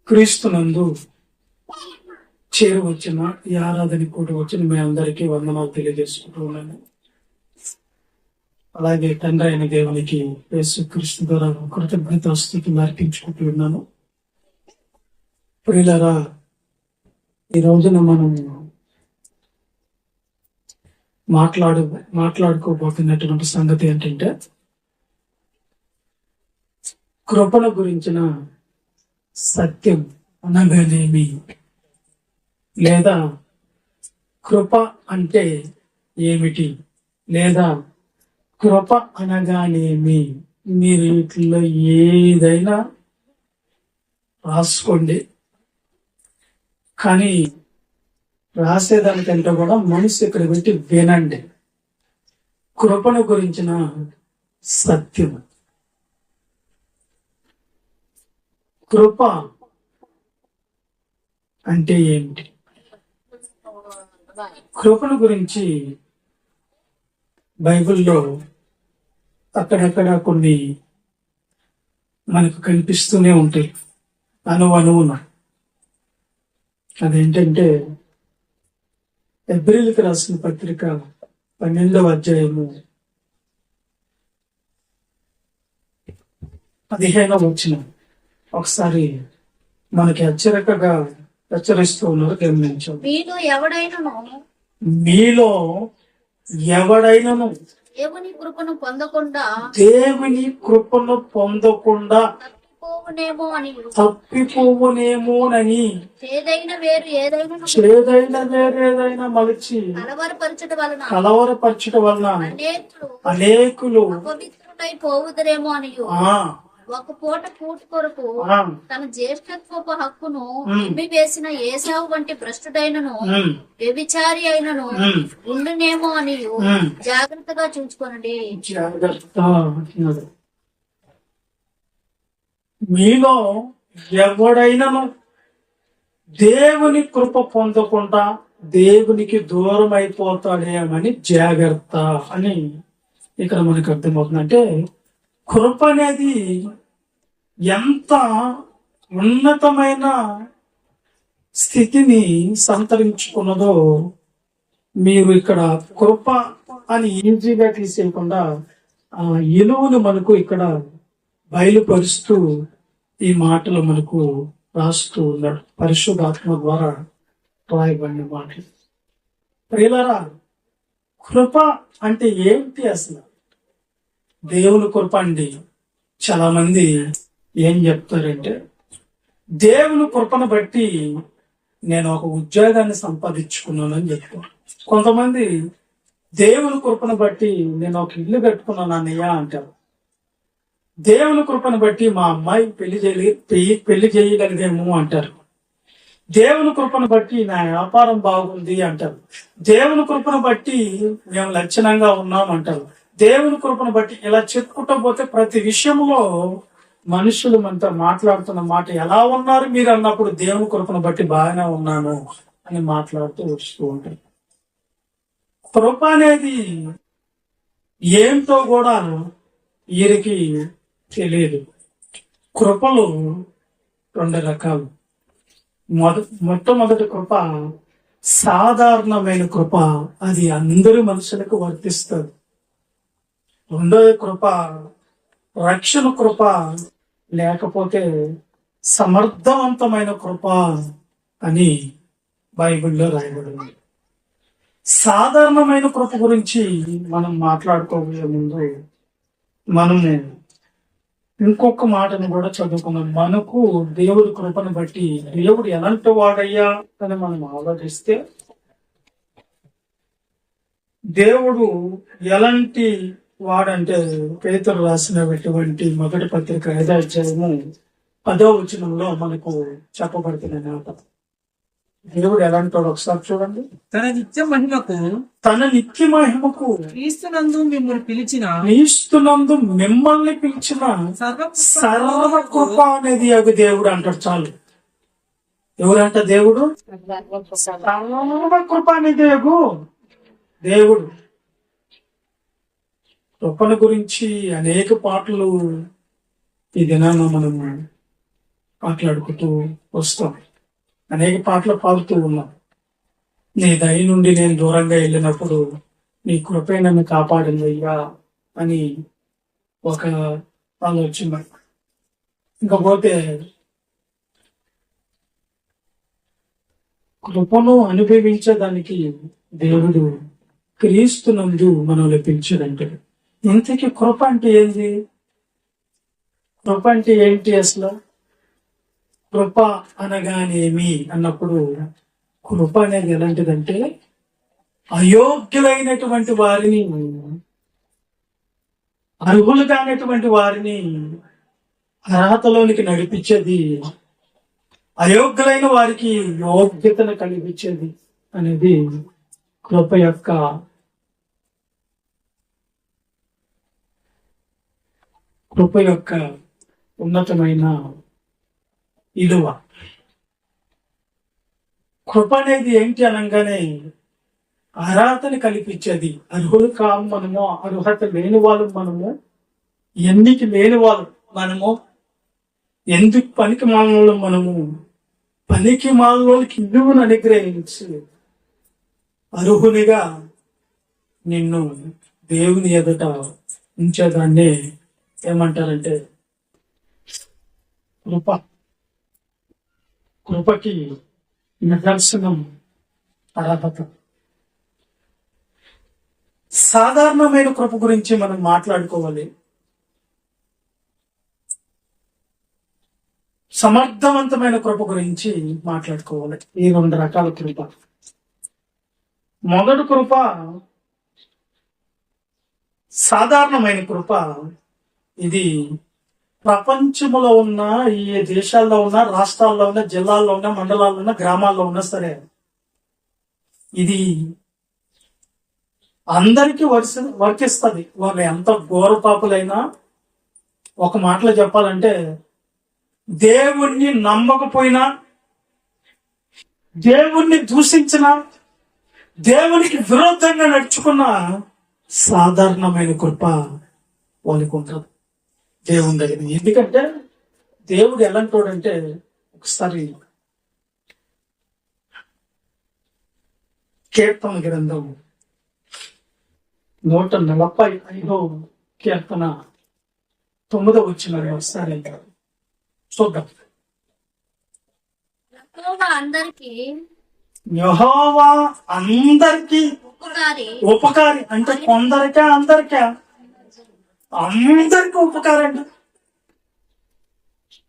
క్రీస్తునందు చేరవచ్చిన ఈ ఆరాధన కూడా వచ్చిన మీ అందరికీ వందనాలు తెలియజేసుకుంటూ ఉన్నాను. అలాగే తండ్రి అయిన దేవునికి యేసు క్రీస్తు ద్వారా కృతజ్ఞతాస్తుతులు అర్పించుకుంటూ ఉన్నాను. ప్రియులారా, ఈ రోజున మనం మాట్లాడుకోబోతున్నటువంటి సంగతి ఏంటంటే, కృపణ గురించిన సత్యం అనగానేమి, లేదా కృప అంటే ఏమిటి, లేదా కృప అనగానేమి. మీరు వీటిలో ఏదైనా రాసుకోండి, కానీ రాసేదానికంటే కూడా మనసు ఇక్కడ పెట్టి వినండి. కృపణ గురించిన సత్యం. కృప అంటే ఏమిటి? కృపణ గురించి బైబిల్లో అక్కడక్కడ కొన్ని మనకు కనిపిస్తూనే ఉంటాయి అనువున. అదేంటంటే, ఎబ్రిల్కి రాసిన పత్రిక 12వ అధ్యాయము 15వ వచనం ఒకసారి మనకి హెచ్చరిస్తూ ఉన్నారు, గమనించాం. మీలో ఎవడైనను దేవుని కృపను పొందకుండా తప్పిపోవునేమోనని చేదైన వేరేదైనా మలిచి కలవరపరచుట వలన అనేకులు పోవుదరేమో అని ఒక పూట కూటు కొరకు తన జ్యేష్ఠత్వపు హక్కును వేసిన ఏసావు వంటి భ్రష్టుడైనను వ్యభిచారి అయినను ఉండునేమో అని జాగ్రత్తగా చూసుకోనండి. మీలో ఎవడైనను దేవుని కృప పొందకుండా దేవునికి దూరం అయిపోతాడేమని జాగ్రత్త అని ఇక్కడ మనకు అర్థమవుతుంది. అంటే కృప అనేది ఎంత ఉన్నతమైన స్థితిని సంతరించుకున్నదో మీరు ఇక్కడ కృప అని ఈజీగా తీసేయకుండా ఆ ఇలువను మనకు ఇక్కడ బయలుపరుస్తూ ఈ మాటలు మనకు రాస్తూ ఉన్నాడు, పరిశుద్ధాత్మ ద్వారా రాయబడిన మాటలు. ప్రియులారా, కృప అంటే ఏమిటి అసలు? దేవుని కృప అండి. చాలా మంది ఏం చెప్తారంటే, దేవుని కృపను బట్టి నేను ఒక ఉద్యోగాన్ని సంపాదించుకున్నాను అని చెప్తాను. కొంతమంది దేవుని కృపను బట్టి నేను ఒక ఇల్లు కట్టుకున్నాను అన్నయ్య అంటారు. దేవుని కృపను బట్టి మా అమ్మాయి పెళ్లి చేయగలిగేమో అంటారు. దేవుని కృపను బట్టి నా వ్యాపారం బాగుంది అంటారు. దేవుని కృపను బట్టి మేము లక్షణంగా ఉన్నాం అంటారు. దేవుని కృపను బట్టి ఇలా చెప్పుకుంటూ పోతే ప్రతి విషయంలో మనుషులు మనతో మాట్లాడుతున్న మాట, ఎలా ఉన్నారు మీరు అన్నప్పుడు దేవుని కృపను బట్టి బాగానే ఉన్నాను అని మాట్లాడుతూ వస్తూ ఉంటారు. కృప అనేది ఏంటో కూడా వీరికి తెలియదు. కృపలు 2 రకాలు. మొట్టమొదటి కృప సాధారణమైన కృప, అది అందరి మనుషులకు వర్తిస్తుంది. రెండవ కృప రక్షణ కృప, లేకపోతే సమర్థవంతమైన కృప అని బైబిల్లో రాయబడింది. సాధారణమైన కృప గురించి మనం మాట్లాడుకోబోయే ముందు మనము ఇంకొక మాటను కూడా చదువుకున్నాం. మనకు దేవుడి కృపను బట్టి దేవుడు ఎలాంటి వాడయ్యా అని మనం ఆలోచిస్తే, దేవుడు ఎలాంటి వాడంటే, పేతురు రాసినటువంటి మొదటి పత్రిక 5వ అధ్యాయము 10వ వచనంలో మనకు చెప్పబడుతున్న మాట. దేవుడు ఎలాంటి వాడు ఒకసారి చూడండి. తన నిత్య మహిమకు క్రీస్తునందు మిమ్మల్ని పిలిచిన సర్వ కృప అనేది అది దేవుడు అంటాడు. చాలు. ఎవరంట దేవుడు? సర్వ కృప అనేది దేవుడు. కృపణ గురించి అనేక పాటలు ఈ దినాన మనం మాట్లాడుకుంటూ వస్తాం. అనేక పాటలు పాడుతూ ఉన్నాం. నీ దయ నుండి నేను దూరంగా వెళ్ళినప్పుడు నీ కృపే నన్ను కాపాడింది అయ్యా అని ఒక ఆలోచన. ఇంకపోతే కృపను అనుభవించడానికి దేవుడు క్రీస్తునందు మనల్ని పిలిచాడంటే, ఇంతకీ కృప అంటే ఏంది? కృప అంటే ఏంటి అసలు? కృప అనగానేమి అన్నప్పుడు, కృప అనేది ఎలాంటిదంటే అయోగ్యులైనటువంటి వారిని, అర్హులు కానటువంటి వారిని అర్హతలోనికి నడిపించేది, అయోగ్యులైన వారికి యోగ్యతను కలిగించేది అనేది కృప యొక్క ఉన్నతమైన విలువ. కృప అనేది ఏంటి అనగానే అర్హతని కల్పించేది. అర్హులు కాదు మనము, అర్హత లేని వాళ్ళు మనము, ఎన్నిక లేని వాళ్ళు మనము, ఎందుకు పనికి మాలలో మనము, పనికి మాలలోకి విలువను అనుగ్రహించి అర్హునిగా నిన్ను దేవుని ఎదుట ఉంచేదాన్ని ఏమంటారంటే కృప. కృపకి నిదర్శనం అర్హత. సాధారణమైన కృప గురించి మనం మాట్లాడుకోవాలి. సమర్థవంతమైన కృప గురించి మాట్లాడుకోవాలి. ఈ 2 రకాల కృప. మొదటి కృప సాధారణమైన కృప. ఇది ప్రపంచంలో ఉన్న ఈ దేశాల్లో ఉన్న, రాష్ట్రాల్లో ఉన్న, జిల్లాల్లో ఉన్న, మండలాల్లో ఉన్న, గ్రామాల్లో ఉన్నా సరే ఇది అందరికీ వర్తిస్తుంది. వాళ్ళు ఎంత ఘోర పాపులైనా, ఒక మాటలో చెప్పాలంటే దేవుణ్ణి నమ్మకపోయినా, దేవుణ్ణి దూషించిన, దేవునికి విరుద్ధంగా నడుచుకున్న సాధారణమైన కృప వాళ్ళకు ఉంటుంది దేవుని దగ్గర. ఎందుకంటే దేవుడు ఎలాంటోడంటే, ఒకసారి కీర్తన గ్రంథం 145 కీర్తన 9 వచ్చిన ఒకసారి చూద్దాం. యెహోవా అందరికీ ఉపకారి అంటే కొందరికే అందరికీ ఉపకారి అండి.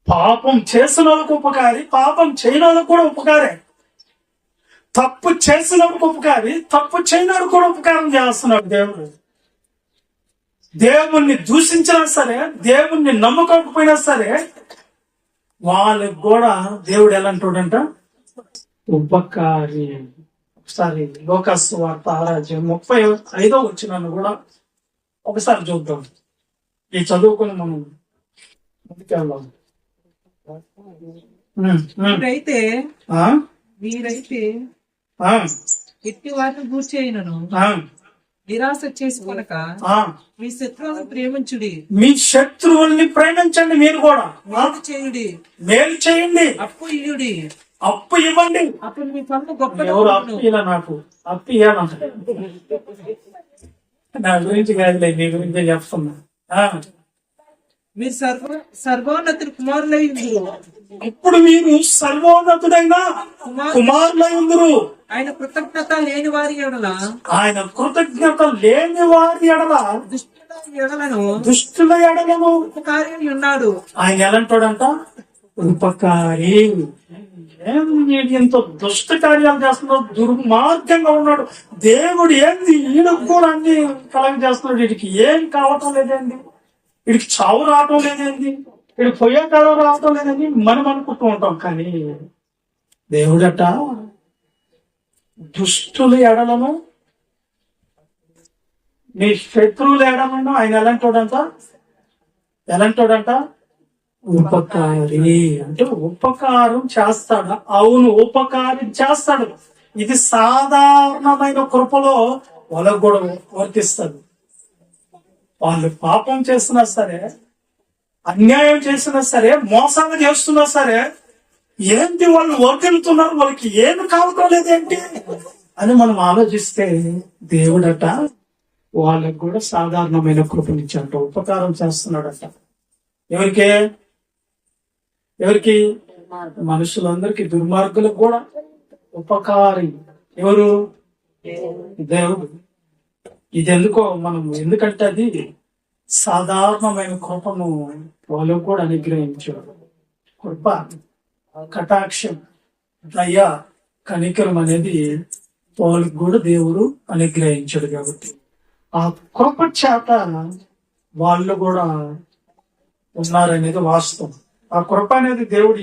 పాపం చేసిన వాళ్ళకు ఉపకారి, పాపం చేయని వాళ్ళకు కూడా ఉపకారే. తప్పు చేసిన వాళ్ళకు ఉపకారి, తప్పు చేయని వాళ్ళకు కూడా ఉపకారం చేస్తున్నాడు దేవుడు. దేవుణ్ణి దూషించినా సరే, దేవుణ్ణి నమ్మకపోయినా సరే, వాళ్ళకి కూడా దేవుడు ఎలాంటోడంట? ఉపకారి. ఒకసారి లోకాసు వార్త 6:35 వచ్చినాను కూడా ఒకసారి చూద్దాం. ఈ చదువుకుని మనం ముందుకెళ్దాం. మీరైతే ఎట్టి వారిని గూర్చేయనను నిరాశ చేసుకొనక మీ శత్రువులను ప్రేమించుడి. మీ శత్రువుల్ని ప్రేమించండి. మీరు కూడా మేలు చేయుడి, మేలు చేయండి, అప్పు ఇయ్యుడి, అప్పు ఇవ్వండి. అప్పుడు మీ పన్ను గొప్ప. ఎవరు అప్పు ఇలా నాకు అప్పు ఇవ్వాలంట. నా గురించి కాదులే, మీ గురించి చెప్తున్నా. మీరు సర్వోన్నతుడు కుమారులై ఇప్పుడు మీరు సర్వోన్నతుడైన కుమారులై ఉందరు. ఆయన కృతజ్ఞత లేని వారి ఎడల, ఆయన కృతజ్ఞత లేని వారి ఎడల, దుష్టుల ఎడలను ఉపకారి ఉన్నాడు. ఆయన ఎలాంటోడంట? ఉపకారి. ఎంతో దుష్ట కార్యాలు చేస్తున్నాడు, దుర్మార్గంగా ఉన్నాడు. దేవుడు ఏంది ఈయనకు కూడా అన్ని కలగ చేస్తున్నాడు. వీడికి ఏం కావటం లేదండి, వీడికి చావు రావటం లేదండి, వీడికి పొయ్యే కాలం రావటం లేదని మనం అనుకుంటూ ఉంటాం. కానీ దేవుడట దుష్టుల ఎడలను, మీ శత్రువుల ఎడలను ఆయన ఎలాంటోడంట? ఉపకారి. అంటే ఉపకారం చేస్తాడు. అవును, ఉపకారం చేస్తాడు. ఇది సాధారణమైన కృపలో వాళ్ళకు కూడా వర్తిస్తుంది. వాళ్ళు పాపం చేసినా సరే, అన్యాయం చేసినా సరే, మోసాలు చేస్తున్నా సరే, ఏంటి వాళ్ళు వర్తిల్తున్నారు, వాళ్ళకి ఏమి కావటం లేదేంటి అని మనం ఆలోచిస్తే, దేవుడట వాళ్ళకి కూడా సాధారణమైన కృపనిచ్చాడట, ఉపకారం చేస్తున్నాడట. ఎవరికి మనుషులందరికీ, దుర్మార్గులకు కూడా ఉపకారి ఎవరు? దేవుడు. ఇది ఎందుకంటే అది సాధారణమైన కృపను వాళ్ళకు కూడా అనుగ్రహించాడు. కృప, కటాక్షం, దయ, కనికరం అనేది వాళ్ళకు కూడా దేవుడు అనుగ్రహించాడు. కాబట్టి ఆ కృప చేత వాళ్ళు కూడా ఉన్నారనేది వాస్తవం. ఆ కృప అనేది దేవుడు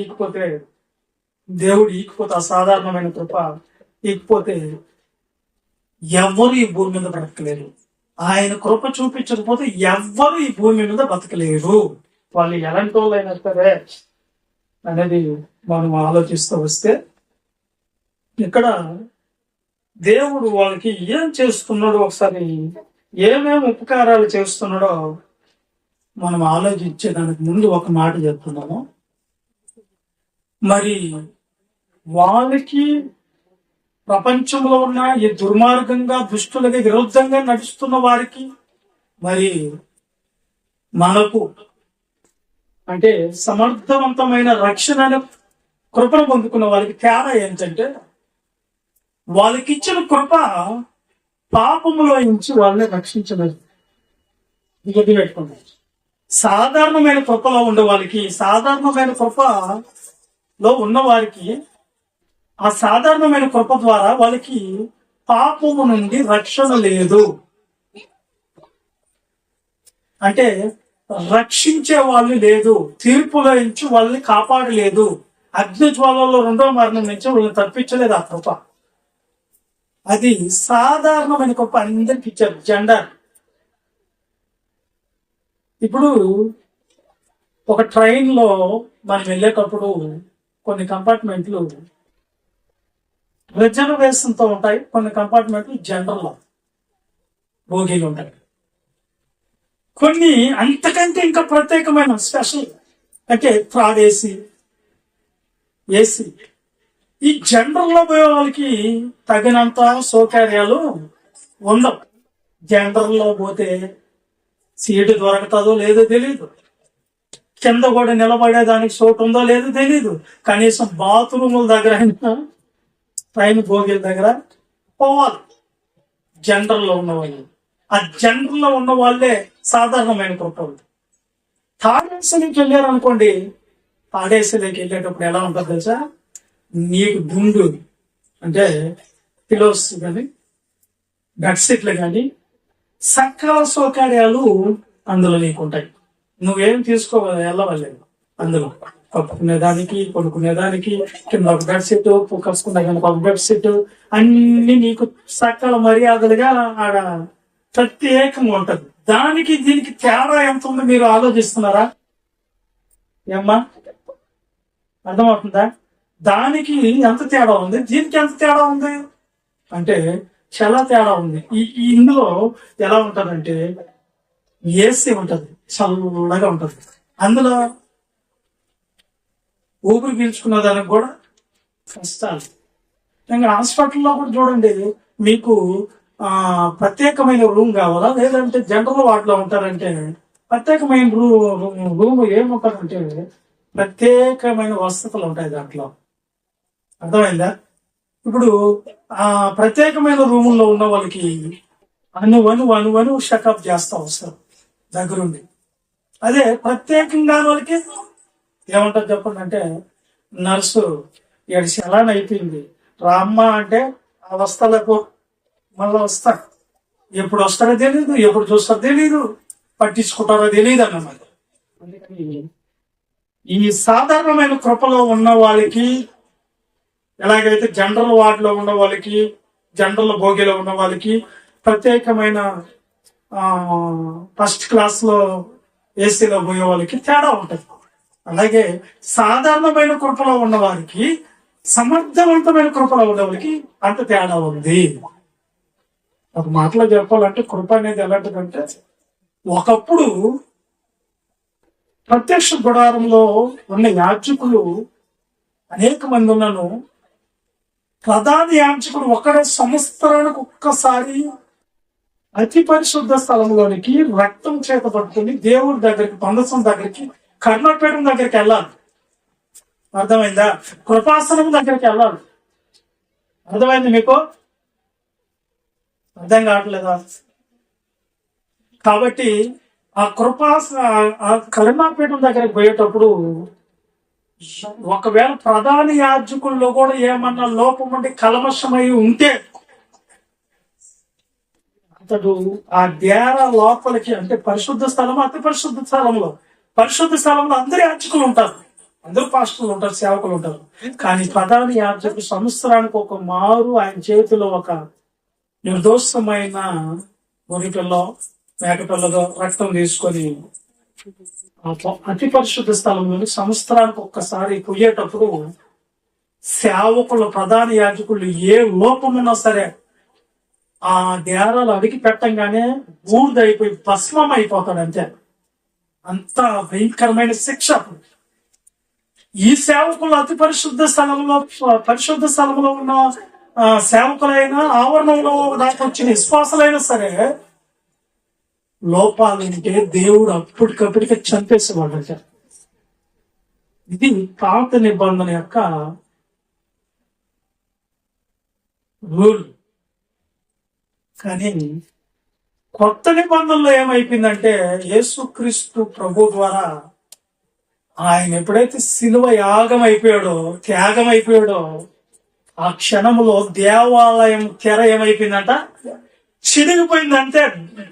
ఈకపోతే అసాధారణమైన కృప ఈకపోతే ఎవ్వరు ఈ భూమి మీద బ్రతకలేరు. ఆయన కృప చూపించకపోతే ఎవ్వరు ఈ భూమి మీద బతకలేరు. వాళ్ళు ఎలాంటి వాళ్ళు అయినా సరే అనేది మనం ఆలోచిస్తూ వస్తే, ఇక్కడ దేవుడు వాళ్ళకి ఏం చేస్తున్నాడో, ఒకసారి ఏమేమి ఉపకారాలు చేస్తున్నాడో మనం ఆలోచించేదానికి ముందు ఒక మాట చెప్తున్నాము. మరి వాళ్ళకి ప్రపంచంలో ఉన్న ఈ దుర్మార్గంగా, దుష్టులకి విరుద్ధంగా నడుస్తున్న వారికి, మరి మనకు అంటే సమర్థవంతమైన రక్షణ కృపను పొందుకున్న వారికి తేడా ఏంటంటే, వాళ్ళకి ఇచ్చిన కృప పాపములో నుంచి వాళ్ళని రక్షించలేదు. పెట్టుకున్నారు. సాధారణమైన కృపలో ఉండే వాళ్ళకి, సాధారణమైన కృపలో ఉన్న వారికి, ఆ సాధారణమైన కృప ద్వారా వాళ్ళకి పాపము నుండి రక్షణ లేదు. అంటే రక్షించే వాళ్ళు లేదు, తీర్పులో నుంచి వాళ్ళని కాపాడలేదు, అగ్ని జ్వాలలో 2వ మరణం నుంచి వాళ్ళని తప్పించలేదు ఆ కృప. అది సాధారణమైన కృప అందరికి ఇచ్చారు. జెండర్. ఇప్పుడు ఒక ట్రైన్ లో మనం వెళ్ళేటప్పుడు కొన్ని కంపార్ట్మెంట్లు రిజర్వేషన్ తో ఉంటాయి, కొన్ని కంపార్ట్మెంట్లు జనరల్ బోగీలు ఉంటాయి, కొన్ని అంతకంటే ఇంకా ప్రత్యేకమైన స్పెషల్ అంటే థర్డ్ ఏసీ. ఈ జనరల్ లో పోయే వాళ్ళకి తగినంత సౌకర్యాలు ఉండవు. జనరల్ లో పోతే సీటు దొరకతుందో లేదో తెలీదు, కింద కూడా నిలబడేదానికి చోటు ఉందో లేదో తెలీదు, కనీసం బాత్రూముల దగ్గర ట్రైన్ బోగీల దగ్గర పోవాలి జనరల్ లో ఉన్న వాళ్ళు. ఆ జనరల్ లో ఉన్న వాళ్ళే సాధారణమైన కృపలు. తాడేసీలోకి వెళ్ళారు అనుకోండి, తాడేసీలోకి వెళ్ళేటప్పుడు ఎలా ఉంటుంది తెలుసా? నీకు దుండు అంటే పిలోస్ కానీ, బెడ్షీట్లు కానీ, సకల సౌకర్యాలు అందులో నీకుంటాయి. నువ్వేం వెళ్ళవలేదు. అందులో కప్పుకునేదానికి, పడుకునేదానికి, కింద ఒక బెడ్షీట్, కలుసుకునే కనుక ఒక బెడ్షీట్, అన్ని నీకు సకల మర్యాదలుగా ఆడ ప్రత్యేకంగా ఉంటది. దానికి దీనికి తేడా ఎంత ఉందో మీరు ఆలోచిస్తున్నారా? ఏమ్మా, అర్థమవుతుందా? దానికి ఎంత తేడా ఉంది, దీనికి ఎంత తేడా ఉంది అంటే చాలా తేడా ఉంది. ఇందులో ఎలా ఉంటదంటే ఏసీ ఉంటది, చల్లగా ఉంటది. అందులో ఊపిరి పీల్చుకున్న దానికి కూడా కష్టాలు. ఇంకా హాస్పిటల్లో కూడా చూడండి, మీకు ప్రత్యేకమైన రూమ్ కావాలా, లేదంటే జనరల్ వార్డులో ఉంటారంటే ప్రత్యేకమైన రూమ్ ఏముంటారంటే ప్రత్యేకమైన వసతులు ఉంటాయి దాంట్లో. అర్థమైందా? ఇప్పుడు ఆ ప్రత్యేకమైన రూముల్లో ఉన్న వాళ్ళకి అను షకప్ చేస్తా వస్తారు దగ్గరుండి. అదే ప్రత్యేకంగా వాళ్ళకి ఏమంటారు చెప్పండి అంటే, నర్సు ఎడిసి ఎలా అయిపోయింది రామ్మ అంటే ఆ వస్తాలకు మళ్ళీ వస్తా, ఎప్పుడు వస్తారో తెలీదు, ఎప్పుడు చూస్తారో తెలీదు, పట్టించుకుంటారో తెలియదు అన్నమాట. అందుకని ఈ సాధారణమైన కృపలో ఉన్న వాళ్ళకి, ఎలాగైతే జనరల్ వార్డులో ఉన్న వాళ్ళకి, జనరల్ భోగిలో ఉన్న వాళ్ళకి, ప్రత్యేకమైన ఫస్ట్ క్లాస్ లో ఏసీలో పోయే వాళ్ళకి తేడా ఉంటుంది. అలాగే సాధారణమైన కృపలో ఉన్న వారికి, సమర్థవంతమైన కృపలో ఉన్న వాళ్ళకి అంత తేడా ఉంది. ఒక మాటలో చెప్పాలంటే కృప అనేది ఎలాంటిదంటే, ఒకప్పుడు ప్రత్యక్ష గుడారంలో ఉన్న యాజకులు అనేక మంది ఉన్నను. ప్రధాన యాజకుడు ఒకడే సంవత్సరానికి ఒక్కసారి అతి పరిశుద్ధ స్థలంలోనికి రక్తం చేత పట్టుకుని దేవుడి దగ్గరికి, పందసం దగ్గరికి, కర్ణపీఠం దగ్గరికి వెళ్ళాలి. అర్థమైందా? కృపాసనం దగ్గరికి వెళ్ళాలి. అర్థమైంది మీకు? అర్థం కావట్లేదా? కాబట్టి ఆ కరుణాపీఠం దగ్గరికి పోయేటప్పుడు ఒకవేళ ప్రధాన యాజకుల్లో కూడా ఏమన్నా లోపం ఉండి కల్మషమై ఉంటే అతడు ఆ దేర లోపలికి, అంటే పరిశుద్ధ స్థలం, అతి పరిశుద్ధ స్థలంలో అందరు యాజకులు ఉంటారు, అందరూ పాస్టర్లు ఉంటారు, సేవకులు ఉంటారు. కానీ ప్రధాన యాజకుడు సంవత్సరానికి ఒక మారు ఆయన చేతిలో ఒక నిర్దోషమైన గొర్రెపిల్లో, మేకపిల్లగా రక్తం తీసుకొని అతి పరిశుద్ధ స్థలంలో సంవత్సరానికి ఒక్కసారి పోయేటప్పుడు సేవకులు, ప్రధాన యాజకులు ఏ లోపమున్నా సరే ఆ దేరాలు అడిగి పెట్టంగానే బూడిదైపోయి భస్మం అయిపోతాడు. అంతే, అంత భయంకరమైన శిక్ష. ఈ సేవకులు అతి పరిశుద్ధ స్థలంలో ఉన్న సేవకులైనా, ఆవరణంలో దాకా వచ్చిన విశ్వాసాలైనా సరే లోపాలంటే దేవుడు అప్పటికప్పటికే చంపేసేవాడు. ఇది పాత నిబంధన యొక్క రూల్. కానీ కొత్త నిబంధనలో ఏమైపోయిందంటే యేసుక్రీస్తు ప్రభు ద్వారా ఆయన ఎప్పుడైతే శిలువ త్యాగం అయిపోయాడో ఆ క్షణంలో దేవాలయం తెర ఏమైపోయిందంట, చిడిగిపోయిందంటే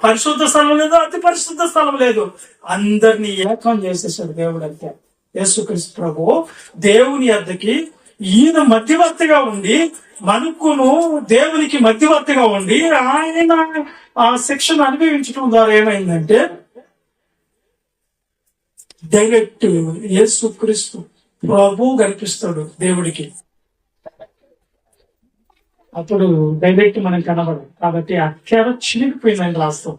పరిశుద్ధ స్థలం లేదు, అతి పరిశుద్ధ స్థలం లేదు, అందరినీ ఏకం చేసేసాడు దేవుడు. అంతే, యేసుక్రీస్తు ప్రభు దేవుని యొద్దకి ఈయన మధ్యవర్తిగా ఉండి, మనకును దేవునికి మధ్యవర్తిగా ఉండి ఆయన ఆ శిక్షను అనుభవించడం ద్వారా ఏమైందంటే డైరెక్ట్ యేసుక్రీస్తు ప్రభు కనిపిస్తాడు దేవుడికి. అప్పుడు డైరెక్ట్ మనం కనబడదు. కాబట్టి ఆ తెర చినిగిపోయిందని రాస్తాం.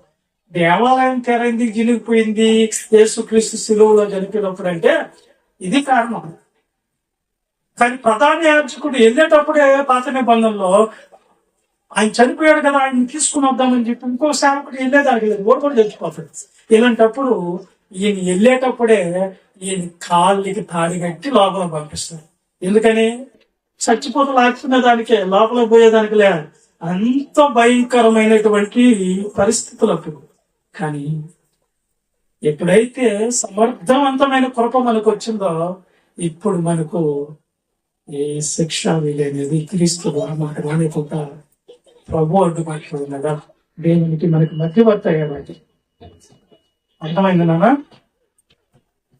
దేవాలయం తెర ఎందుకు చినిగిపోయింది యేసుక్రీస్తు శిలువలో చనిపోయినప్పుడు అంటే ఇది కారణం. కానీ ప్రధాన యాజకుడు వెళ్ళేటప్పుడే పాత నిబంధనలో ఆయన చనిపోయాడు కదా, ఆయన తీసుకుని వద్దామని చెప్పి ఇంకో సేవకుడు వెళ్ళేదానికి లేదు, ఓడి కూడా చచ్చిపోతాడు. ఇలాంటప్పుడు ఈయన వెళ్ళేటప్పుడే ఈయన కాళ్ళకి తాడి కట్టి లోపల పంపిస్తాడు. ఎందుకని? చచ్చిపోతూ లాక్కునే దానికే, లోపల పోయేదానికి లే. అంత భయంకరమైనటువంటి పరిస్థితులకు. కానీ ఎప్పుడైతే సమర్థవంతమైన కృప మనకు వచ్చిందో ఇప్పుడు మనకు ఏ శిక్ష వీలనేది క్రీస్తు ద్వారా మాట రానికుండా ప్రభు అడ్డుబాట్లు ఉన్నదా దేవునికి మనకి మధ్యవర్తి అయ్యాడు. అర్థమైంది నాన్న?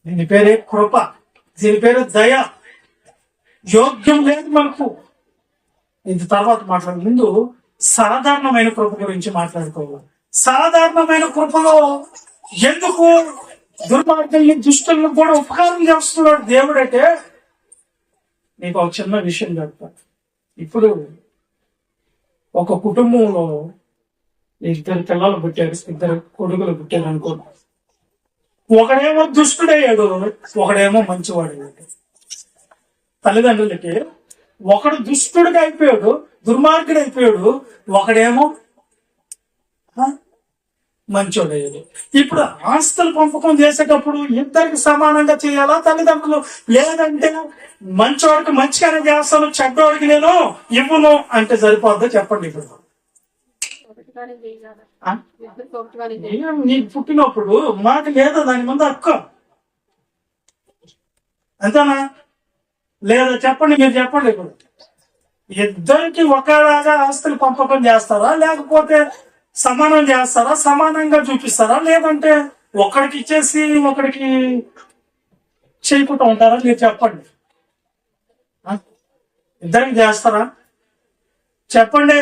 దీని పేరే కృప, దీని పేరు దయ. యోగ్యం లేదు మనకు. ఇది తర్వాత మాట్లాడే ముందు సాధారణమైన కృప గురించి మాట్లాడుకోవాలి. సాధారణమైన కృపలో ఎందుకు దుర్మార్గుల్ని, దుష్టులను కూడా ఉపకారం చేస్తున్నాడు దేవుడంటే నీకు ఒక చిన్న విషయం చెప్తా. ఇప్పుడు ఒక కుటుంబంలో ఇద్దరు పిల్లలు పుట్టారు, ఇద్దరు కొడుకులు పుట్టారు అనుకో. ఒకడేమో దుష్టుడయ్యాడు, ఒకడేమో మంచివాడయ్యాడు. తల్లిదండ్రులకి ఒకడు దుష్టుడిగా అయిపోయాడు, దుర్మార్గుడు అయిపోయాడు, ఒకడేమో మంచోడయ్యాడు. ఇప్పుడు ఆస్తులు పంపకం చేసేటప్పుడు ఇద్దరికి సమానంగా చేయాలా తల్లిదండ్రులు? లేదంటే మంచోడికి మంచిగానే చేస్తాను, చెడ్డోడికి నేను ఇవ్వను అంటే సరిపోద్దా? చెప్పండి. ఇప్పుడు నీకు పుట్టినప్పుడు మాట లేదా దాని ముందు హక్కు అంతేనా? లేదా చెప్పండి, మీరు చెప్పండి. ఇప్పుడు ఇద్దరికి ఒకేలాగా ఆస్తులు పంపకం చేస్తారా, లేకపోతే సమానం చేస్తారా, సమానంగా చూపిస్తారా, లేదంటే ఒకడికి ఇచ్చేసి ఒకడికి చేయకుండా ఉంటారా? మీరు చెప్పండి. ఇద్దరికి చేస్తారా? చెప్పండి.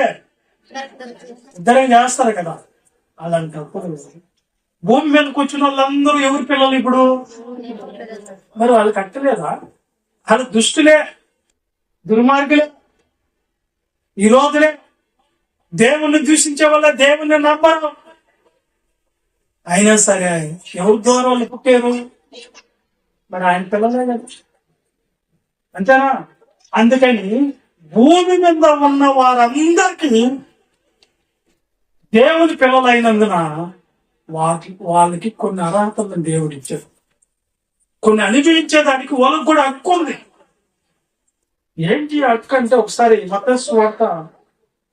ఇద్దరికి చేస్తారు కదా. అలాంటప్పుడు భూమి మీద కూర్చున్న వాళ్ళందరూ ఎవరి పిల్లలు ఇప్పుడు? మరి వాళ్ళకి అక్కలేదా? వాళ్ళు దుష్టులే, దుర్మార్గులే, విరోధులే, దేవుణ్ణి దూషించే వల్ల దేవుణ్ణి నమ్మరు. అయినా సరే ఎవరి ద్వారా వాళ్ళు పుట్టారు? మరి ఆయన పిల్లలే కదా, అంతేనా? అందుకని భూమి మీద ఉన్న వారందరికీ దేవుని పిల్లలైనందున వాళ్ళకి కొన్ని అర్హతలను దేవుడు ఇచ్చారు. కొన్ని అనుభవించేదానికి వాళ్ళకి కూడా హక్కు ఉంది. ఏంటి హక్కు అంటే, ఒకసారి మత్తయి సువార్త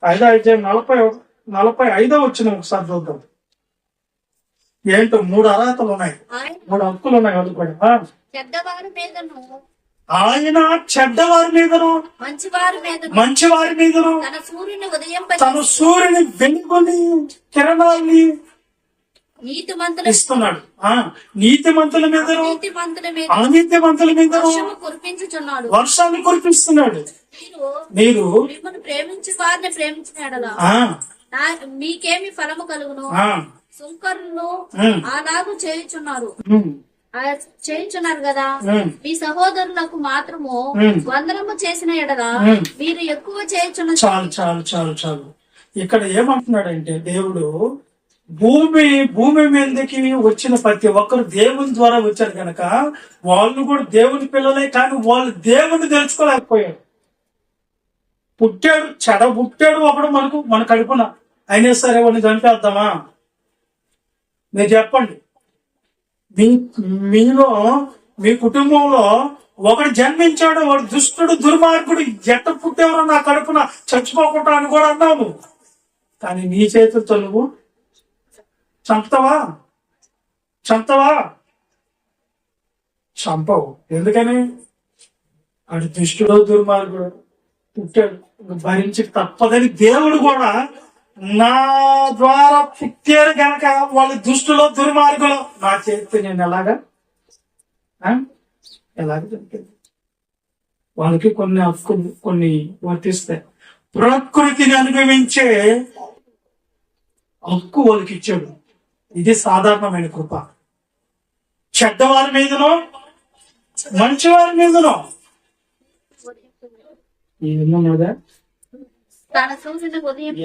5:45 వచ్చిన ఒకసారి చూద్దాం. ఏంటో 3 అర్హతలు ఉన్నాయి, 3 హక్కులు ఉన్నాయి వాళ్ళు కూడా. చెడ్డవారి మీదను, ఆయన చెడ్డవారి మీదను, మంచివారి మీదను తన సూర్యుని వెలుగుని కిరణాన్ని ఇస్తున్నాడు. నీతిమంతుల మీదను అనీతిమంతుల మీదను వర్షాన్ని కురిపిస్తున్నాడు. మీరు ప్రేమించి వారిని ప్రేమించిన మీకేమి ఫలము కలుగును? సుంకరులు అలాగూ చేయుచున్నారు కదా. మీ సహోదరులకు మాత్రము వందనము చేసిన ఎడల మీరు ఎక్కువ చేయుచున్న. చాలు చాలు చాలు చాలు. ఇక్కడ ఏమంటున్నాడంటే, దేవుడు భూమి మీదకి వచ్చిన ప్రతి ఒక్కరు దేవుని ద్వారా వచ్చారు కనుక వాళ్ళు కూడా దేవుని పిల్లలే, కానీ వాళ్ళు దేవుని తెలుసుకోలేకపోయారు. పుట్టాడు ఒకడు మన కడుపున, అయినా సరే వాడిని చంపేద్దామా? మీరు చెప్పండి. మీలో మీ కుటుంబంలో ఒకడు జన్మించాడు, వాడు దుష్టుడు దుర్మార్గుడు, ఎట్ట పుట్టేవరో నా కడుపున చచ్చిపోకుండా అని కూడా అన్నావు. కానీ నీ చేతులతో నువ్వు చంపుతావా? చంపవు. ఎందుకని? వాడు దుష్టుడు దుర్మార్గుడు పుట్టాడు, భరించి తప్పదని దేవుడు కూడా నా ద్వారా పుట్టారు కనుక వాళ్ళు దుష్టులో దుర్మార్గులు, నా చేతితో నేను ఎలాగా చంపేది. వాళ్ళకి కొన్ని హక్కులు కొన్ని వర్తిస్తాయి. ప్రకృతిని అనుభవించే హక్కు వాళ్ళకి ఇచ్చాడు. ఇది సాధారణమైన కృప. చెడ్డవారి మీదనో మంచివారి మీదనో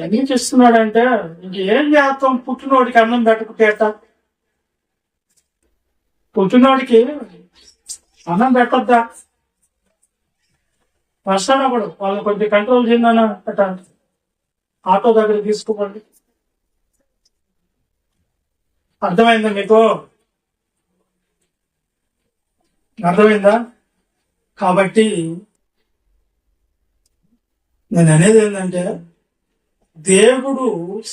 ఏం చేస్తున్నాడంటే, ఇంకేం చేస్తాం? పుట్టినోడికి అన్నం పెట్టకుంటేట, పుట్టినోడికి అన్నం పెట్టద్దా? వస్తానప్పుడు వాళ్ళు కొంచెం కంట్రోల్ చేయండి అట, ఆటో దగ్గర తీసుకోండి. అర్థమైందా మీకు? అర్థమైందా? కాబట్టి నేను అనేది ఏంటంటే, దేవుడు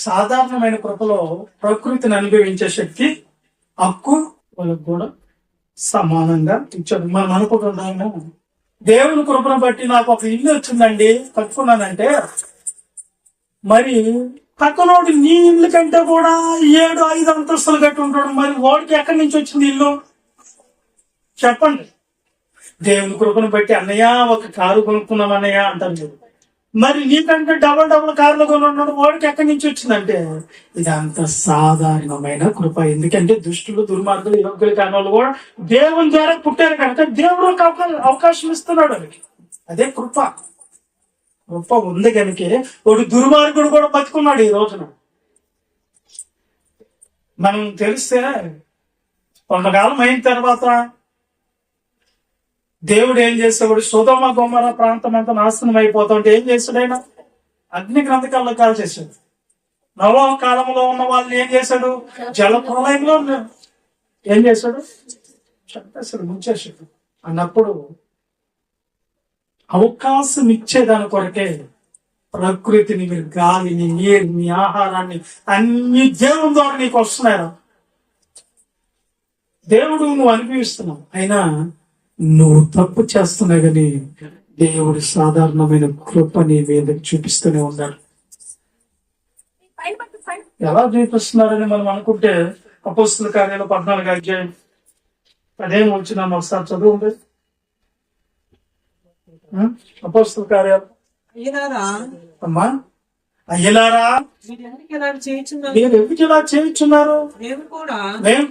సాధారణమైన కృపలో ప్రకృతిని అనుభవించే శక్తి హక్కు వాళ్ళకు కూడా సమానంగా ఇచ్చాడు. మనం అనుకుంటున్నాము, దేవుని కృపను బట్టి నాకు ఒక ఇల్లు వచ్చిందండి కట్టుకున్నానంటే, మరి పక్కనోడు నీ ఇల్లు కంటే కూడా 7-5 అంతస్తులు కట్టి ఉంటాడు. మరి వాడికి ఎక్కడి నుంచి వచ్చింది ఇల్లు? చెప్పండి. దేవుని కృపను బట్టి అన్నయ్య ఒక కారు కొనుక్కున్నాం అన్నయ్య అంటారు. మరి నీకంటే డబుల్ కార్లు కొనున్నాడు, వాడికి ఎక్కడి నుంచి వచ్చిందంటే ఇది అంత సాధారణమైన కృప. ఎందుకంటే దుష్టులు దుర్మార్గులు యోగ్యులు కాని వాళ్ళు కూడా దేవుని ద్వారా పుట్టారు కనుక దేవుడు ఒక అవకాశం ఇస్తున్నాడు వాళ్ళకి. అదే కృప. కృప ఉంది కనుక వాడు దుర్మార్గుడు కూడా బతుకున్నాడు ఈ రోజున. మనం తెలిస్తే కొంతకాలం అయిన తర్వాత దేవుడు ఏం చేసేవాడు? సొదొమ గొమొర్రా ప్రాంతం అంతా నాశనం అయిపోతుంటే ఏం చేశాడు? ఆయన అగ్ని గ్రంథకాల్లో కాల్చేశాడు. నోవహు కాలంలో ఉన్న వాళ్ళని ఏం చేశాడు? జల ప్రళయంలో ఏం చేశాడు? చంపేశాడు, ముంచేశాడు. అన్నప్పుడు అవకాశం ఇచ్చేదాని కొరకే ప్రకృతిని, మీరు గాలిని, నీరుని, ఆహారాన్ని అన్ని దేవుని ద్వారా నీకు వస్తున్నాయి. దేవుడు నువ్వు అనుభవిస్తున్నావు, అయినా నువ్వు తప్పు చేస్తున్నావు. కానీ దేవుడు సాధారణమైన కృప నీ మీద చూపిస్తూనే ఉన్నాడు. ఎలా చూపిస్తున్నారని మనం అనుకుంటే, అపోస్తుల కార్యాలు 14 వచ్చినాము ఒకసారి చదువు. అపోస్తుల కార్యాలు. అమ్మా అయ్యలారా, మీరు ఎందుకు ఇలా చేయించున్నారు? మేము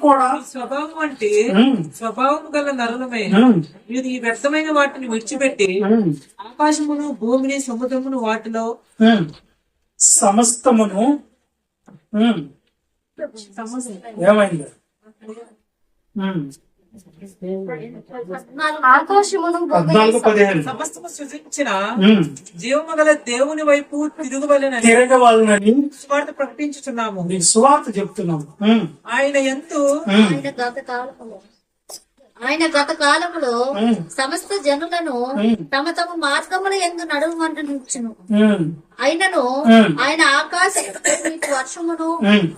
కూడా స్వభావం అంటే స్వభావం గల నరులమే. మీరు ఈ వ్యర్థమైన వాటిని విడిచిపెట్టి ఆకాశమును, భూమిని, సముద్రమును, వాటిలో సమస్తమును ఏమైంది? ఆకాశమును భూమిని 14:15 సమస్తము సృజించిన ఉమ్. జీవము గల దేవుని వైపు తిరుగువలెనని తిరగవాలని సువార్త ప్రకటించుచున్నాము. నీకు సువార్త చెప్తున్నాము. ఆయన ఎంతో ఆయన గత కాలములో ఉమ్. సమస్త జనులను తమ తమ మార్గముల యందు నడువమంటును. అయినను ఆయన ఆకాశముపై మీకు వర్షమును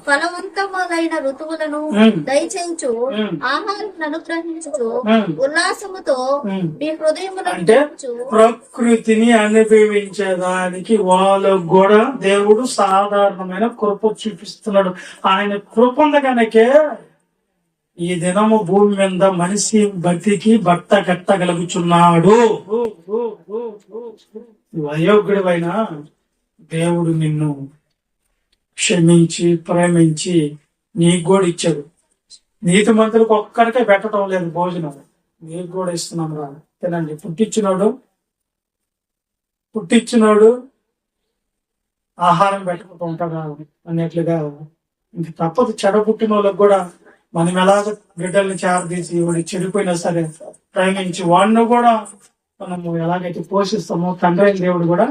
ఫలవంతములైన ఋతువులను దయచేయచ్చు ఆహారం అనుగ్రహించు ఉల్లాసముతో మీ హృదయములను అంటే నింపుచు. ప్రకృతిని అనుభవించేదానికి వాళ్ళకు కూడా దేవుడు సాధారణమైన కృప చూపిస్తున్నాడు. ఆయన కృప ఉండగానకే ఈ దినము భూమి మీద మనిషి బతికి భర్త కట్టగలుగుచున్నాడు. అయోగ్యుడివైన దేవుడు నిన్ను క్షమించి ప్రేమించి నీకు కూడా ఇచ్చాడు. నీతి మంత్రులకు ఒక్కడికే పెట్టడం లేదు భోజనం, నీకు కూడా ఇస్తున్నాం రా తినండి. పుట్టించినోడు ఆహారం పెట్టకుండా ఉంటాడా అన్నట్లుగా ఇంక తప్పదు. చెడ పుట్టిన వాళ్ళకి కూడా మనం ఎలాగ బిడ్డల్ని చేరదీసి వాడి చెడిపోయినా సరే ప్రేమించి వాడిని కూడా మనము ఎలాగైతే పోషిస్తామో తండ్రి అయిన దేవుడు కూడా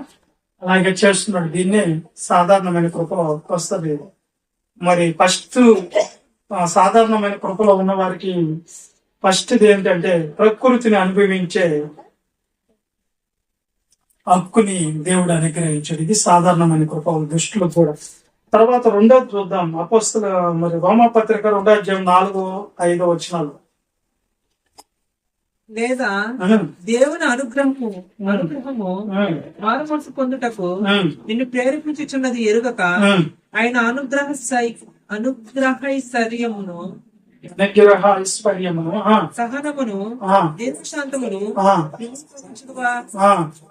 అలాగే చేస్తున్నాడు. దీన్నే సాధారణమైన కృపలో వస్తుంది. మరి ఫస్ట్ సాధారణమైన కృపలో ఉన్న వారికి ఫస్ట్ ఏంటంటే ప్రకృతిని అనుభవించే హక్కుని దేవుడు అనుగ్రహించాడు. ఇది సాధారణమైన కృప దృష్టిలో కూడా. తర్వాత రెండోది చూద్దాం. అపోస్తల మరి రోమాపత్రిక 2:4-5 వచనాలు. లేదా దేవుని అనుగ్రహము మారు మనసు పొందుటకు నిన్ను ప్రేరేపించుచున్నది ఎరుగక ఆయన అనుగ్రహైశ్వర్యమును సహనమును దీర్ఘశాంతమును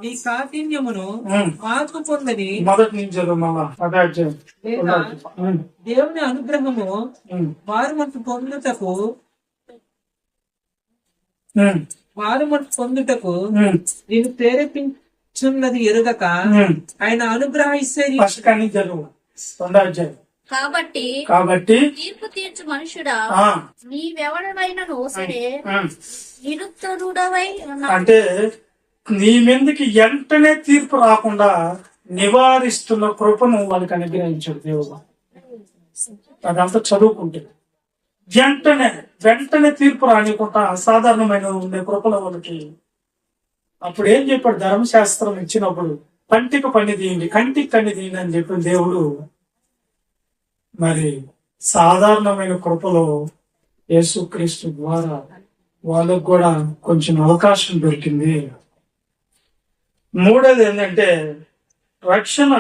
నీ కాఠిన్యమును మార్పు పొందని మొదటి నుంచి లేదా దేవుని అనుగ్రహము మారు మనసు పొందుటకు నేను ప్రేరేపించున్నది ఎరుగక ఆయన అనుగ్రహ కాబట్టి తీర్పు తీర్చు మనుషుడా నీవెవడవైనను సరే నిరుత్తరుడవై అంటే నీ మీదకి వెంటనే తీర్పు రాకుండా నివారిస్తున్న కృపను వాళ్ళకి అనుగ్రహించాడు దేవుడు. అదంతా చదువుకుంటే వెంటనే తీర్పు రానికుండా అసాధారణమైన ఉండే కృపల వాళ్ళకి. అప్పుడు ఏం చెప్పాడు? ధర్మశాస్త్రం ఇచ్చినప్పుడు పంటికి పని తీయండి, కంటికి కన్ని తీయండి అని చెప్పిన దేవుడు మరి సాధారణమైన కృపలో యేసుక్రీస్తు ద్వారా వాళ్ళకు కూడా కొంచెం అవకాశం దొరికింది. మూడోది ఏంటంటే రక్షణ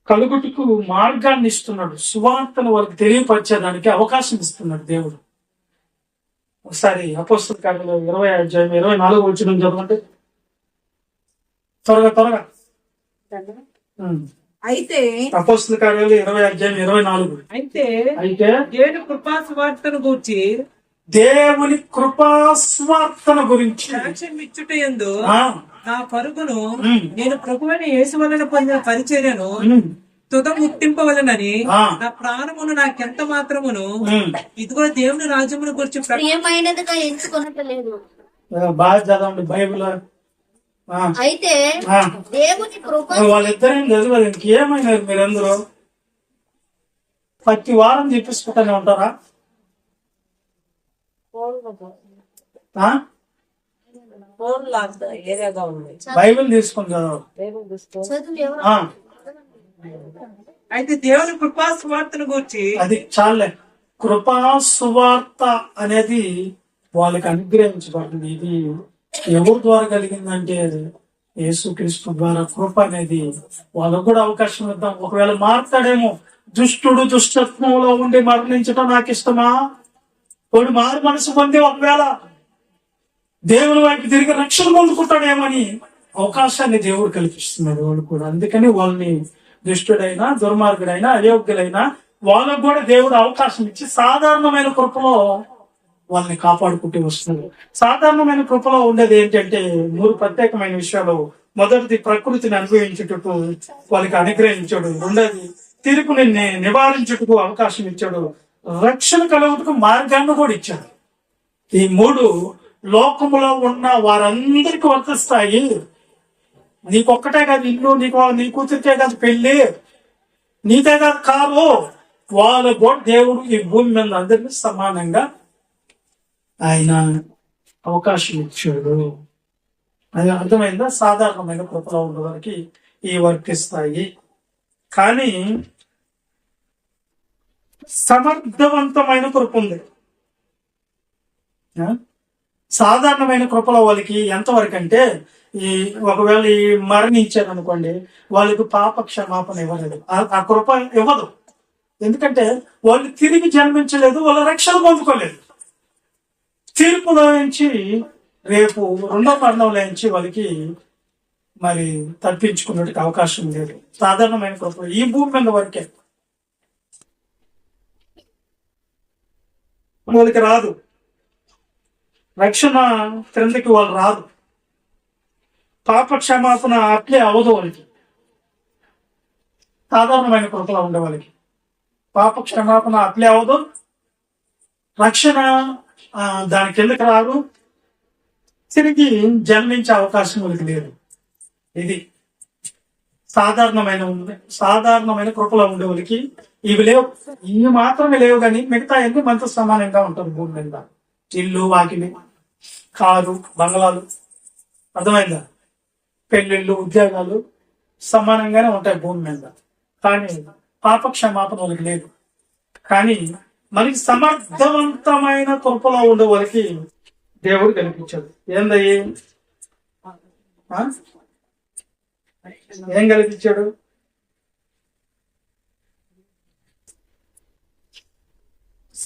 కలుగుటకు మార్గాన్ని ఇస్తున్నాడు. సువార్తను వాళ్ళకి తెలియపరిచేదానికి అవకాశం ఇస్తున్నాడు దేవుడు. ఒకసారి అపోస్తల కార్యాలు 20:24 వచనం చదవండి త్వరగా. అయితే అపోస్తల కార్యాలు 20:24. అయితే దేవుని కృపా సువార్తను గురించి సాక్ష్యం ఇచ్చుటయందు నా పరుగును నేను ప్రభువైన యేసు వలన పొందిన పరిచర్యను తుద ముట్టింపవలనని నా ప్రాణమును నాకెంత మాత్రమును ఇదిగో దేవుని రాజ్యమును గురించి ప్రియమైనదిగా ఎంచుకొనట్లేదు. బాగా చదవండి బైబిల్. అయితే దేవుని కృప వాళ్ళిద్దరేం చదివారు, ఇంకేమైనారు మీరందరూ? ప్రతి వారం చెప్పేసుకుంటానే ఉంటారా? బైబిల్ తీసుకుని చదవండి. అయితే దేవుని కృపా సువార్తను గురించి అది చాలే. కృపా సువార్త అనేది వాళ్ళకి అనుగ్రహించబడింది. ఇది ఎవరి ద్వారా కలిగిందంటే యేసుక్రీస్తు ద్వారా. కృప అనేది వాళ్ళకు కూడా అవకాశం ఇద్దాం. ఒకవేళ మారుతాడేమో. దుష్టుడు దుష్టత్వంలో ఉండి మరణించడం నాకు ఇష్టమా? వాడు మారు మనసు పొంది ఒకవేళ దేవుని వైపు తిరిగి రక్షణ పొందుకుంటాడేమని అవకాశాన్ని దేవుడు కల్పిస్తున్నాడు వాళ్ళు కూడా. అందుకని వాళ్ళని దుష్టుడైనా దుర్మార్గుడైనా అయోగ్యులైనా వాళ్ళకు కూడా దేవుడు అవకాశం ఇచ్చి సాధారణమైన కృపలో వాళ్ళని కాపాడుకుంటూ వస్తుంది. సాధారణమైన కృపలో ఉండేది ఏంటంటే 3 ప్రత్యేకమైన విషయాలు. మొదటిది ప్రకృతిని అనుభవించుటకు వాళ్ళకి అనుగ్రహించాడు. రెండోది తీర్పుని నివారించుటకు అవకాశం ఇచ్చాడు. రక్షణ కలుగుటకు మార్గాన్ని కూడా ఇచ్చాడు. ఈ మూడు లోకములో ఉన్న వారందరికీ వర్తిస్తాయి. నీకొక్కటే కాదు ఇల్లు, నీ కూతురికే కాదు పెళ్లి, నీకే కాదు కారు, వాళ్ళు కూడా దేవుడు ఈ భూమి మీద అందరినీ సమానంగా ఆయన అవకాశం ఇచ్చాడు. అది అర్థమైందా? సాధారణమైన కృపలో ఉన్న వారికి ఈ వర్తిస్తాయి. కానీ సమర్థవంతమైన కృప ఉంది. సాధారణమైన కృపలో వాళ్ళకి ఎంతవరకు అంటే, ఈ ఒకవేళ ఈ మరణించారు అనుకోండి, వాళ్ళకి పాప క్షమాపణ ఇవ్వలేదు, ఆ కృప ఇవ్వదు. ఎందుకంటే వాళ్ళు తిరిగి జన్మించలేదు, వాళ్ళ రక్షణ పొందుకోలేదు. తీర్పులో నుంచి రేపు రెండో మరణంలో నుంచి వాళ్ళకి మరి తప్పించుకున్నట్టుకు అవకాశం లేదు. సాధారణమైన కృప ఈ భూమి మీద వరకే వాళ్ళకి రాదు. రక్షణ క్రిందకి వాళ్ళు రాదు. పాప క్షమాపణ అట్లే అవదు వాళ్ళకి. సాధారణమైన కృపలో ఉండే వాళ్ళకి పాప క్షమాపణ అట్లే అవదు. రక్షణ దాని కిందకి రాదు. తిరిగి జన్మించే అవకాశం వాళ్ళకి లేదు. ఇది సాధారణమైన కృపలో ఉండే వాళ్ళకి ఇవి లేవు. ఇవి మాత్రమే లేవు, కానీ మిగతా ఎన్ని మనతో సమానంగా ఉంటారు భూమి మీద. ఇల్లు, వాకిలి, కారు, బంగ్లాలు, అర్థమైందా? పెళ్లిళ్ళు, ఉద్యోగాలు సమానంగానే ఉంటాయి భూమి మీద. కానీ పాప క్షమాపణ వాళ్ళకి లేదు. కానీ మనకి సమర్థవంతమైన కృపలో ఉండే వాళ్ళకి దేవుడు కల్పించాడు. ఏందయ్యి? ఏం కల్పించాడు?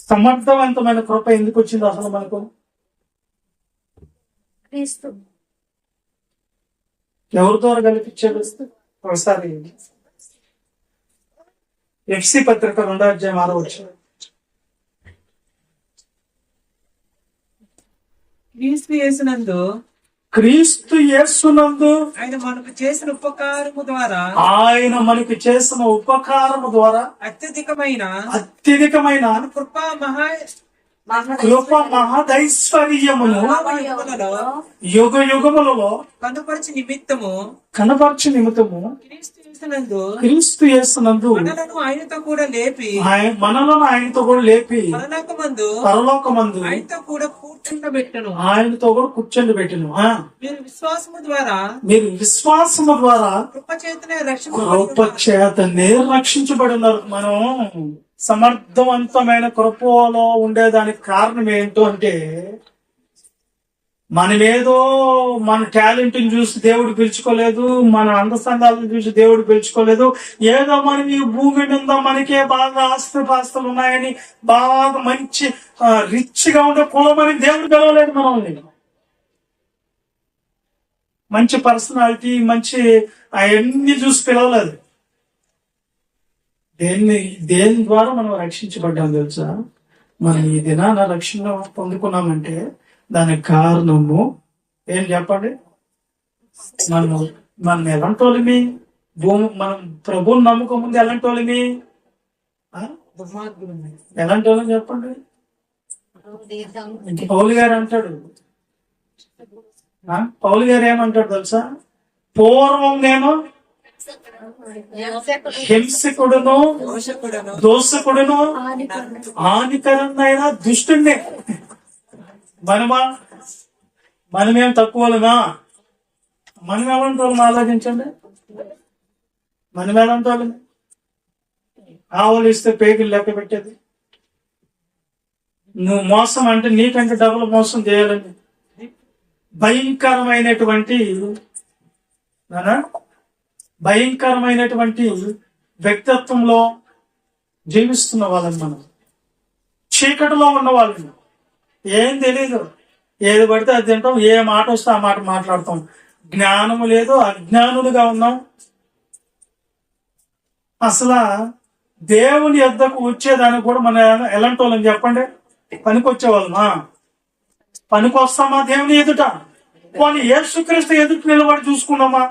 సమర్థవంతమైన కృప ఎందుకు వచ్చింది అసలు మనకు? ఎవరి ద్వారా కల్పించాడు? ఒకసారి ఎఫ్సి పత్రిక 2వ అధ్యాయం 6వ వచనం. క్రీస్తు యేసునందు ఆయన మనకు చేసిన ఉపకారము ద్వారా అత్యధికమైన కృప మహదైశ్వర్యమును యుగ యుగములలో కనపరచు నిమిత్తము క్రీస్తు యేసునందు మనలను ఆయనతో కూడా లేపి పరలోకమందు ఆయనతో కూడా కూర్చుండబెట్టెను. మీరు విశ్వాసము ద్వారా కృప చేతనే రక్షించబడి ఉన్నారు. మనం సమర్థవంతమైన కృపలో ఉండేదానికి కారణం ఏంటో అంటే, మనమేదో మన టాలెంట్ చూసి దేవుడు పిలుచుకోలేదు, మన అందసందాలను చూసి దేవుడు పిలుచుకోలేదు. ఏదో మనం ఈ భూమి మీద మనకే బాగా ఆస్తిపాస్తులు ఉన్నాయని, బాగా మంచి రిచ్ గా ఉండే కులమని దేవుడు పిలవలేదు. మనల్ని మంచి పర్సనాలిటీ, మంచి అవన్నీ చూసి పిలవలేదు. దేని ద్వారా మనం రక్షించబడ్డాం తెలుసా? మనం ఈ దినాన రక్షణ పొందుకున్నామంటే దానికి కారణము ఏం చెప్పండి? మనం ఎలాంటి వాళ్ళమి? మనం ప్రభువుని నమ్ముకో ముందు ఎలాంటి వాళ్ళమి? ఎలాంటి వాళ్ళని చెప్పండి? పౌలు గారు అంటాడు, పౌలు గారు ఏమంటాడు తెలుసా? పూర్వం నేను హింసకుడును, దోషకుడును, హానికరమైన దుష్టుణ్ణి. మనమేం తక్కువలమా? మనం ఎలాంటి వాళ్ళని ఆలోచించండి. మనం ఎలాంటి వాళ్ళని? ఆవులు ఇస్తే పేగులు లెక్క పెట్టేది. నువ్వు మోసం అంటే నీకంటే డబుల్ మోసం చేయాలని భయంకరమైనటువంటి వ్యక్తిత్వంలో జీవిస్తున్న వాళ్ళని, మనం చీకటిలో ఉన్న వాళ్ళని, ఏం తెలీదు, ఏది పడితే అది తింటాం, ఏ మాట వస్తే ఆ మాట మాట్లాడతాం. జ్ఞానము లేదు, అజ్ఞానులుగా ఉన్నాం. అసలు దేవుని యొద్దకు వచ్చేదానికి కూడా మనం ఎలాంటి వాళ్ళని చెప్పండి? పనికొచ్చే వాళ్ళమా? పనికొస్తామా దేవుని ఎదుట? వాళ్ళు యేసుక్రీస్తు ఎదుట నిలబడి చూసుకున్నామా?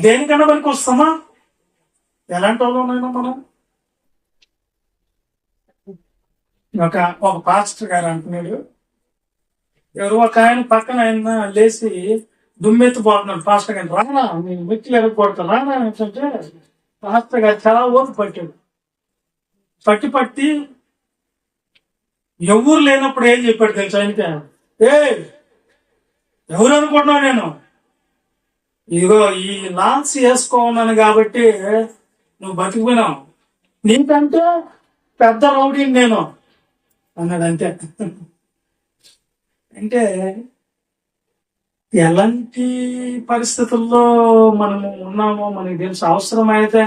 దేనికన్నా పనికి వస్తామా? ఎలాంటి వాళ్ళనైనా మనం ఒక పాస్టర్ గారు అంటున్నాడు, ఎవరు ఒక ఆయన పక్కన ఆయన లేచి దుమ్మెత్తిపోతున్నాడు. పాస్టర్ గారు రానా నేను వ్యక్తులు ఎరగొడతా రానా అంటే పాస్టర్ గారు చాలా ఓపిక పట్టాడు. పట్టి ఎవరు లేనప్పుడు ఏం చెప్పాడు తెలుసా ఆయనకి? ఎవరు అనుకుంటున్నావు నేను, ఇదిగో ఈ లాన్స్ వేసుకోన్నాను కాబట్టి నువ్వు బతికిపోయినావు, నీకంటే పెద్ద రౌడీని నేను అన్నాడు. అంతే. అంటే ఎలాంటి పరిస్థితుల్లో మనము ఉన్నామో మనకి తెలుసు. అవసరమైతే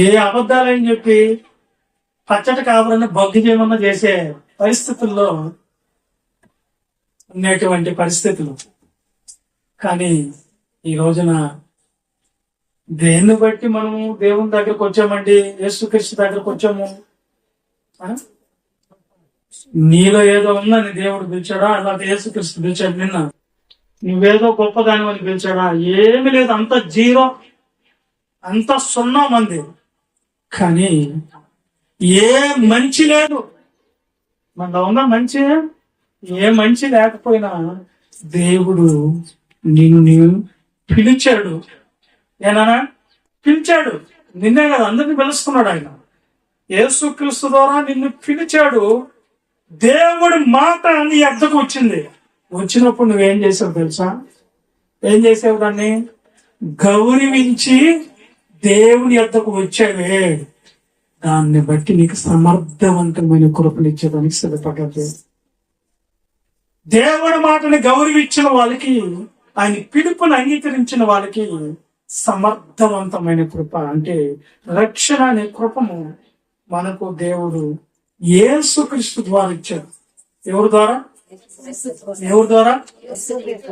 ఏ అబద్ధాలని చెప్పి పచ్చటి కాపురాన్ని బొగ్గు చేయమన్నా చేసే పరిస్థితుల్లో ఉండేటువంటి పరిస్థితులు. కానీ ఈ రోజున దేన్ని బట్టి మనము దేవుని దగ్గరకు వచ్చామండి, యేసుక్రీస్తు దగ్గరకు వచ్చాము. నీలో ఏదో ఉందని దేవుడు పిలిచాడా, అలాగే యేసుక్రీస్తు పిలిచాడు నిన్న? నువ్వేదో గొప్పదాని అని పిలిచాడా? ఏమి లేదు, అంత జీరో, అంత 0 మంది. కానీ ఏ మంచి లేదు మనలో ఉందా మంచి? ఏ మంచి లేకపోయినా దేవుడు నిన్ను పిలిచాడు. ఏనా పిలిచాడు? నిన్నే కదా, అందరిని పిలుస్తున్నాడు ఆయన. యేసుక్రీస్తు ద్వారా నిన్ను పిలిచాడు. దేవుడి మాట నీ అద్దకు వచ్చింది. వచ్చినప్పుడు నువ్వేం చేసావు తెలుసా? ఏం చేసావు? దాన్ని గౌరవించి దేవుని అద్దకు వచ్చావే, దాన్ని బట్టి నీకు సమర్థవంతమైన కృపనిచ్చేదానికి సిద్ధపడ్డది. దేవుడి మాటని గౌరవించిన వాళ్ళకి, ఆయన పిలుపుని అంగీకరించిన వాళ్ళకి సమర్థవంతమైన కృప అంటే రక్షణ అనే కృపము మనకు దేవుడు యేసుక్రీస్తు ద్వారా ఇచ్చాడు. ఎవరి ద్వారా? యేసుక్రీస్తు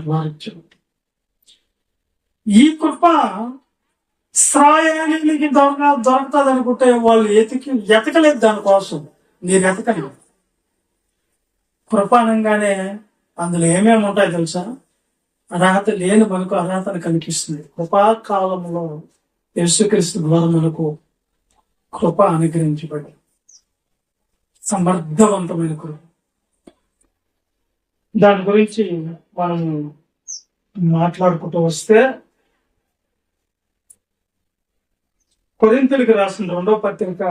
ద్వారా ఇచ్చాడు. ఈ కృప ఇశ్రాయేలీయులకి దొరకదు అనుకుంటే వాళ్ళు ఎతకలేదు. దానికోసం మీరు ఎతకలేదు. కృప అనగానే అందులో ఏమేమి ఉంటాయి తెలుసా? అర్హత లేని మనకు అర్హతను కల్పిస్తుంది. కృపాకాలంలో యేసుక్రీస్తు ద్వారా మనకు కృప అనుగ్రహించబడి సమర్థవంతమైన కృప. దాని గురించి మనము మాట్లాడుకుంటూ వస్తే, కొరింథీయులకు రాసిన 2వ పత్రిక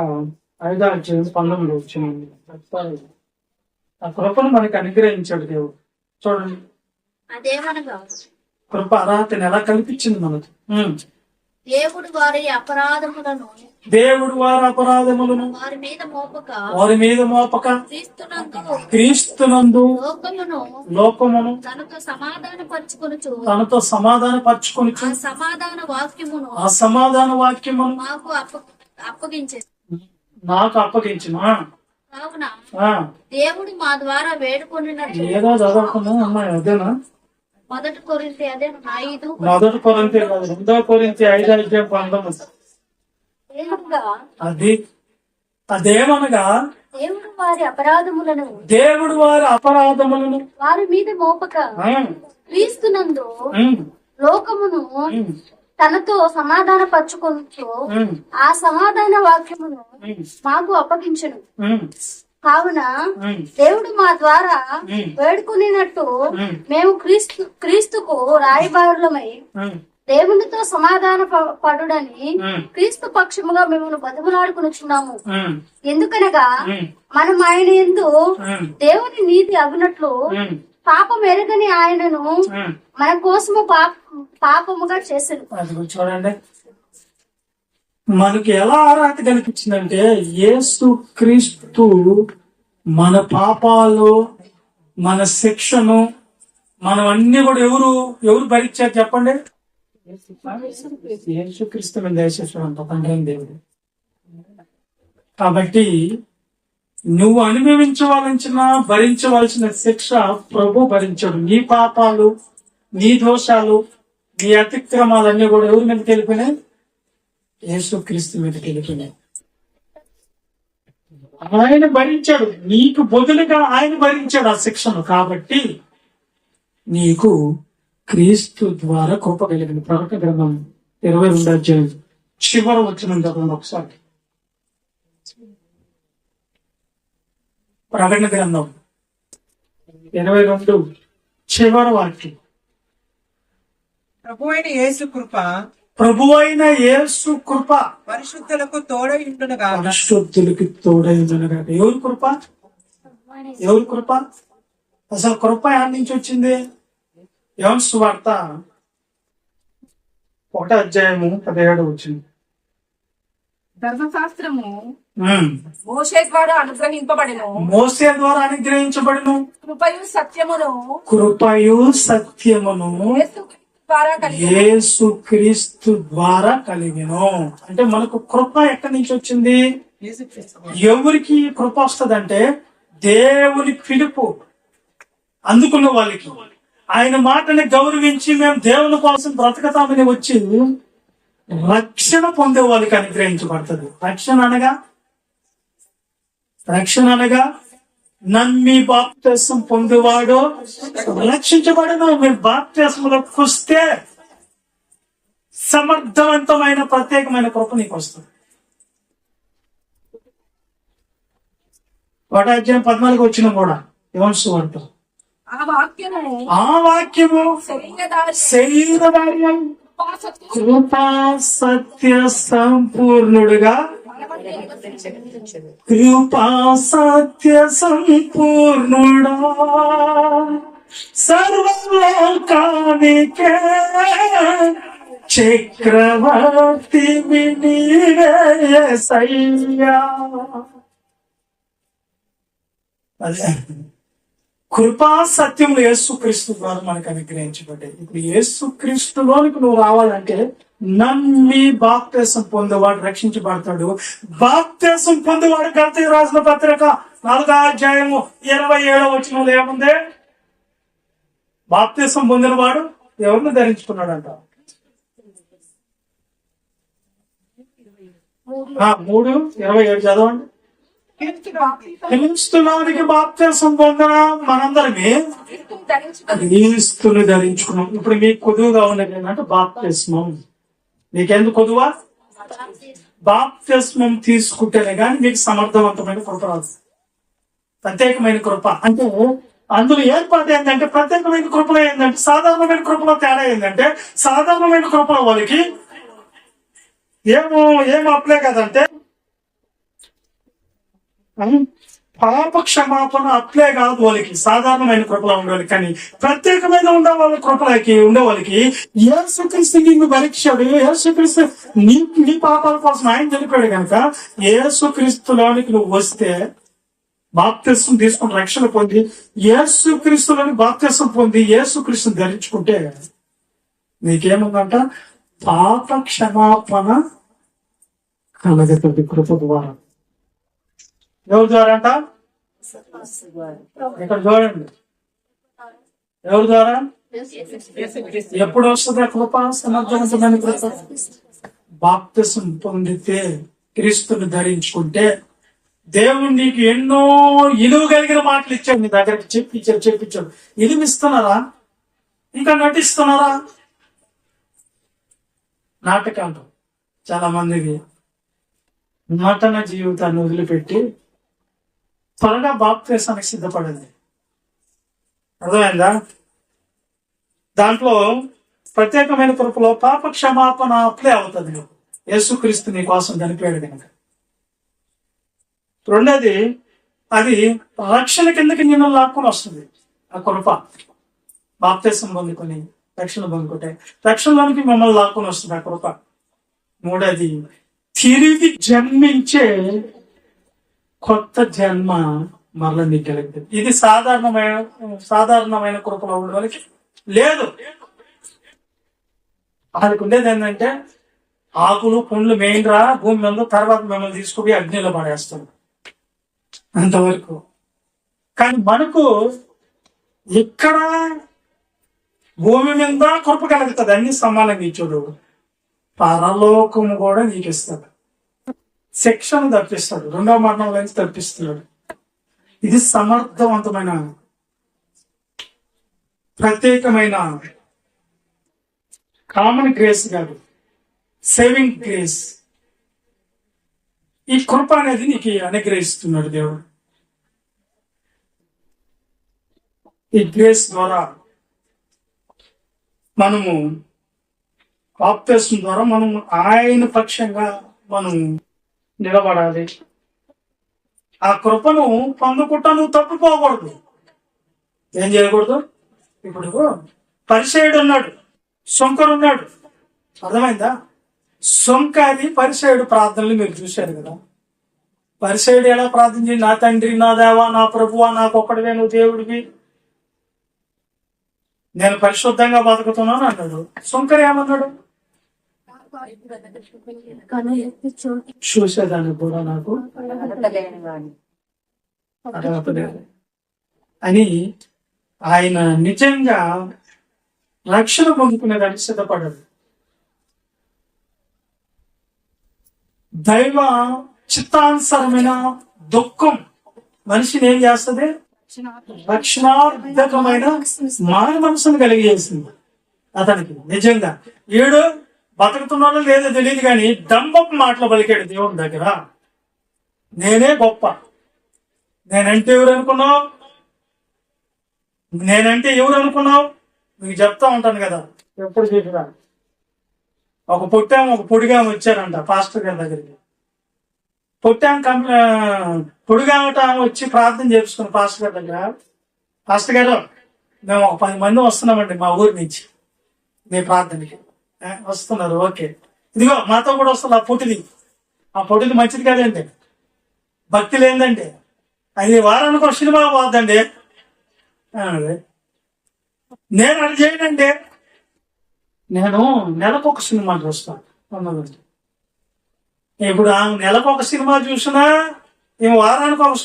5వ అధ్యాయం 19 వచ్చింది. ఆ కృపను మనకి అనుగ్రహించాడు దేవుడు. చూడండి, అదేమనగా కృప అర్హతని ఎలా కల్పించింది మనకు. దేవుడు వారి అపరాధములను వారి మీద మోపక క్రీస్తునందు లోకమును తనతో సమాధాన పరుచుకొని ఆ సమాధాన వాక్యమును నాకు అప్పగించిన. దేవుడు మా ద్వారా వేడుకొనినట్టు ఏదో చదవకుండా అమ్మాయి అదేనా? మొదటి కొరింథీ కాదు, 2 కొరింథీ 5:19. అదేమనగా దేవుడు వారి అపరాధములను వారి మీద మోపక క్రీస్తునందు లోకమును తనతో సమాధాన పరుచుకొనుచు ఆ సమాధాన వాక్యమును మాకు అప్పగించును. కావున దేవుడు మా ద్వారా వేడుకునేటట్టు మేము క్రీస్తుకు రాయబారులమై దేవునితో సమాధాన పడుడని క్రీస్తు పక్షముగా మేము బతుకులాడుకునిచున్నాము. ఎందుకనగా మనం ఆయన యందు దేవుని నీతి అగునట్లు పాపం ఎరగని ఆయనను మన కోసము పాపముగా చేశారు. చూడండి, మనకి ఎలా అర్హత కనిపించిందంటే, యేసు క్రీస్తు మన పాపాలు, మన శిక్షను, మనం అన్ని కూడా ఎవరు భరించారు చెప్పండి? యేసుక్రీస్తు మీద దయచేసాడు తండ్రి దేవుడు. కాబట్టి నువ్వు భరించవలసిన శిక్ష ప్రభు భరించాడు. నీ పాపాలు, నీ దోషాలు, నీ అతిక్రమాలన్నీ కూడా ఎవరి మీదకి వెళ్ళిపోయినాయి? యేసుక్రీస్తు మీదకి వెళ్ళిపోయినాయి. ఆయన భరించాడు, నీకు బదులుగా ఆయన భరించాడు ఆ శిక్షను. కాబట్టి నీకు క్రీస్తు ద్వారా కృప కలిగింది. ప్రకటన గ్రంథం 22 అధ్యాయం చివరి వచ్చిన చదవండి ఒకసారి. ప్రకటన గ్రంథం 22 చివరి వాక్యం. ప్రభువైన యేసు కృప ప్రభువైన యేసు కృప పరిశుద్ధులకు తోడైండునుగాక. పరిశుద్ధులకి తోడైండునుగాక. ఎవరి కృప? ఎవరి కృప? అసలు కృప ఎక్కడి నుంచి వచ్చింది? యోహాను సువార్త 1:17 వచ్చింది. ధర్మశాస్త్రము ఉమ్. మోషే ద్వారా అనుగ్రహింపబడెను. మోసే ద్వారా అనుగ్రహించబడును. కృపయు సత్యమును కృపయు సత్యమును యేసుక్రీస్తు ద్వారా కలిగెను. అంటే మనకు కృప ఎక్కడి నుంచి వచ్చింది? ఎవరికి కృప వస్తుందంటే దేవుని పిలుపు అందుకున్న వాళ్ళకి, ఆయన మాటని గౌరవించి మేము దేవుని కోసం బ్రతకతామని వచ్చి రక్షణ పొందే వాళ్ళకి అనుగ్రహించబడుతుంది. రక్షణ అనగా నమ్మి బాప్తిసం పొందేవాడు రక్షించబడను. మీరు బాప్తిసంలోకి వస్తే సమర్థవంతమైన ప్రత్యేకమైన కృప నీకు వస్తుంది. 1:14 వచ్చిన కూడా యోహాను సువార్త. ఆ వాక్యము ఆ వాక్యము శరీరధారి అయి కృపా సత్య సంపూర్ణుడుగా, కృపా సత్య సంపూర్ణుడా సర్వలోకానికే చక్రవర్తి యేసయ్యా. అదే కృపా సత్యములు యేసుక్రీస్తు ద్వారా మనకు అనుగ్రహించబడ్డాయి. ఇప్పుడు యేసుక్రీస్తులోనికి నువ్వు రావాలంటే నమ్మి బాప్తిసం పొందేవాడు రక్షించబడతాడు. బాప్తిసం పొందేవాడు గలతీ రాసిన పత్రిక 4:27 వచనంలో ఏముంది? బాప్తిసం పొందినవాడు ఎవరిని ధరించుకున్నాడంట? 3:27 చదవండి. క్రీస్తులోనికి బాప్తిసం పొందిన మనందరమే క్రీస్తుని ధరించుకున్నాం. ఇప్పుడు మీకు కొదువుగా ఉన్నది ఏంటంటే బాప్తిస్మం. మీకెందుకు కొదువా? బాప్తిస్మం తీసుకుంటేనే కానీ మీకు సమర్థవంతమైన కృప రాదు. ప్రత్యేకమైన కృప అంటే అందులో ఏర్పాటు ఏంటంటే, ప్రత్యేకమైన కృపలో ఏంటంటే సాధారణమైన కృపలో తేడా ఏంటంటే, సాధారణమైన కృపలో వాళ్ళకి ఏం అప్లై కదంటే పాప క్షమాపణ అప్లై కాదు వాళ్ళకి, సాధారణమైన కృపలో ఉండేవాళ్ళకి. కానీ ప్రత్యేకమైన ఉండే వాళ్ళ కృపలకి ఉండే వాళ్ళకి యేసుక్రీస్తు నిన్ను పరీక్షాడు. యేసుక్రీస్తు నీ పాపాల కోసం ఆయన చనిపోయాడు కనుక యేసుక్రీస్తులోనికి నువ్వు వస్తే బాప్తిసం తీసుకుని రక్షణ పొంది యేసుక్రీస్తులోని బాప్తిసం పొంది యేసుక్రీస్తుని ధరించుకుంటే నీకేముందంట? పాప క్షమాపణ కలగతుంది కృప ద్వారా. ఎవరి ద్వారా అంట? ఇక్కడ చూడండి, ఎవరి ద్వారా? ఎప్పుడు వస్తుంది కృప? సమర్థవంతమైన కృప బాప్తిసం పొందితే, క్రీస్తుని ధరించుకుంటే దేవుడు నీకు ఎన్నో ఇలువ కలిగిన మాటలు ఇచ్చాడు. నీ దగ్గరికి చెప్పించాడు. ఇలువ ఇస్తున్నారా? ఇంకా నటిస్తున్నారా? నాటకాలు చాలా మందికి నటన జీవితాన్ని వదిలిపెట్టి త్వరగా బాప్తిసానికి సిద్ధపడింది. అర్థమైందా? దాంట్లో ప్రత్యేకమైన కృపలో పాప క్షమాపణ అప్లై అవుతుంది. యేసుక్రీస్తు నీ కోసం చనిపోయాడు కనుక. రెండోది, అది రక్షణ కిందకి నేను లాక్కుని వస్తుంది. ఆ కృప బాప్తిసం పొందుకొని రక్షణ పొందుకుంటే రక్షణలోనికి మిమ్మల్ని లాక్కుని వస్తుంది ఆ కృప. మూడోది, తిరిగి జన్మించే కొత్త జన్మ మరల నీకు కలుగుతుంది. ఇది సాధారణమైన కృపలో ఉండే వాళ్ళకి లేదు. వాళ్ళకి ఉండేది ఏంటంటే ఆకులు పండ్లు మెయిన్ రా భూమి మీద, తర్వాత మిమ్మల్ని తీసుకుపోయి అగ్నిలో పడేస్తాం అంతవరకు. కానీ మనకు ఇక్కడ భూమి మీద కృప కలుగుతుంది, అన్ని సమానంగా ఇచ్చాడు. పరలోకము కూడా నీకు ఇస్తాడు, శిక్షను తప్పిస్తాడు, రెండవ మరణం నుంచి తప్పిస్తున్నాడు. ఇది సమర్థవంతమైన ప్రత్యేకమైన కామన్ గ్రేస్ కాదు, సేవింగ్ గ్రేస్. ఈ కృప అనేది నీకు అనుగ్రహిస్తున్నాడు దేవుడు. ఈ గ్రేస్ ద్వారా మనము బాప్తిస్మం ద్వారా మనం ఆయన పక్షంగా మనం నిలబడాలి. ఆ కృపను పొందుకుంటా నువ్వు తప్పిపోకూడదు. ఏం చేయకూడదు? ఇప్పుడు పరిచయుడు ఉన్నాడు, సొంకరు ఉన్నాడు. అర్థమైందా? సొంకారి పరిచయుడు ప్రార్థనలు మీరు చూశారు కదా. పరిచయుడు ఎలా ప్రార్థన చేయి, నా తండ్రి, నా దేవా, నా ప్రభువా, నాకొక్కడివే నువ్వు దేవుడివి, నేను పరిశుద్ధంగా బతుకుతున్నాను అన్నాడు. సొంకరు ఏమన్నాడు? చూసేదానికి కూడా నాకు అర్హత లేదు అని ఆయన నిజంగా రక్షణ పొందుకునేదానికి సిద్ధపడ్డాడు. దైవ చిత్తానుసారమైన దుఃఖం మనిషిని ఏం చేస్తుంది? రక్షణార్థకమైన మాన మనసును కలిగేసింది అతనికి. నిజంగా ఏడు బతుకుతున్నాడో లేదో తెలియదు కానీ దంబపు మాటలు పలికాడు దేవుని దగ్గర. నేనే గొప్ప, నేనంటే ఎవరు అనుకున్నావు? మీకు చెప్తా ఉంటాను కదా ఎప్పుడు చెప్పినా. ఒక పొడిగామ వచ్చారంట పాస్టర్ గారి దగ్గరికి. పొడిగామట వచ్చి ప్రార్థన చేసుకుని పాస్టర్ గారి దగ్గర, పాస్టర్ గారు మేము ఒక 10 మంది వస్తున్నామండి మా ఊరి నుంచి మీ ప్రార్థనకి. వస్తున్నారు, ఓకే, ఇదిగో మాతో కూడా వస్తుంది ఆ పొట్టిది మంచిది కదండి, భక్తి లేదండి, అది వారానికి ఒక సినిమా పోద్దండి. నేను అది చేయనండి, నేను నెలకు ఒక సినిమా చూస్తాను అన్నదండి. ఇప్పుడు ఆమె నెలకు ఒక సినిమా చూసినా, మేము వారానికి ఒక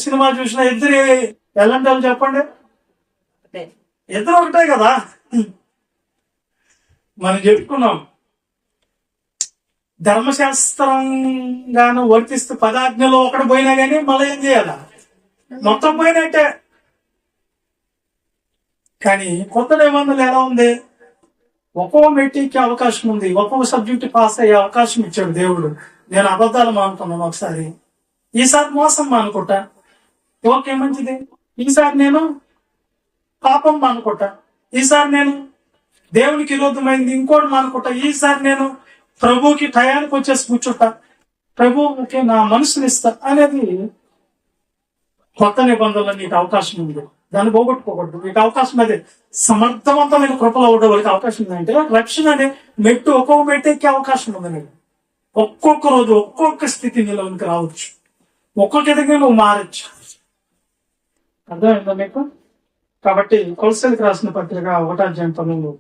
సినిమా చూసినా ఇద్దరు ఎలాంటి వాళ్ళు చెప్పండి? ఇద్దరు ఒకటే కదా. మనం చెప్పుకున్నాం ధర్మశాస్త్రంగాను వర్తిస్తూ 10 ఆజ్ఞలో ఒకటి పోయినా కానీ మళ్ళీ ఏం చేయాలా? మొత్తం పోయినట్టే. కానీ కొత్త నిబంధనలు ఎలా ఉంది? ఒక్కో మెట్టికి అవకాశం ఉంది, ఒక్కో సబ్జెక్ట్ పాస్ అయ్యే అవకాశం ఇచ్చాడు దేవుడు. నేను అబద్ధాలు మానుకున్నాను ఒకసారి, ఈసారి మోసం మానుకుంటా, ఓకే మంచిది. ఈసారి నేను పాపం మానుకుంటా, ఈసారి నేను దేవునికి విరోధమైంది ఇంకోటి మానుకుంటా, ఈసారి నేను ప్రభువుకి టయానికి వచ్చేసి కూర్చుంటా, ప్రభువుకి నా మనసుని ఇస్తా అనేది కొత్త నిబంధనలు. నీకు అవకాశం ఉంది, దాన్ని పోగొట్టుకోకూడదు. నీకు అవకాశం అదే సమర్థవంతమైన కృపలో ఉండడానికి అవకాశం ఉందంటే రక్షణ అనే మెట్టు ఒక్కొక్క మెట్టు ఎక్కే అవకాశం ఉంది. నీకు ఒక్కొక్క రోజు ఒక్కొక్క స్థితి నీలోనికి రావచ్చు, ఒక్కొక్క విధంగా నువ్వు మారచ్చు. అర్థమైందా మీకు? కాబట్టి కొలసీలకు రాసిన పత్రిక 1:12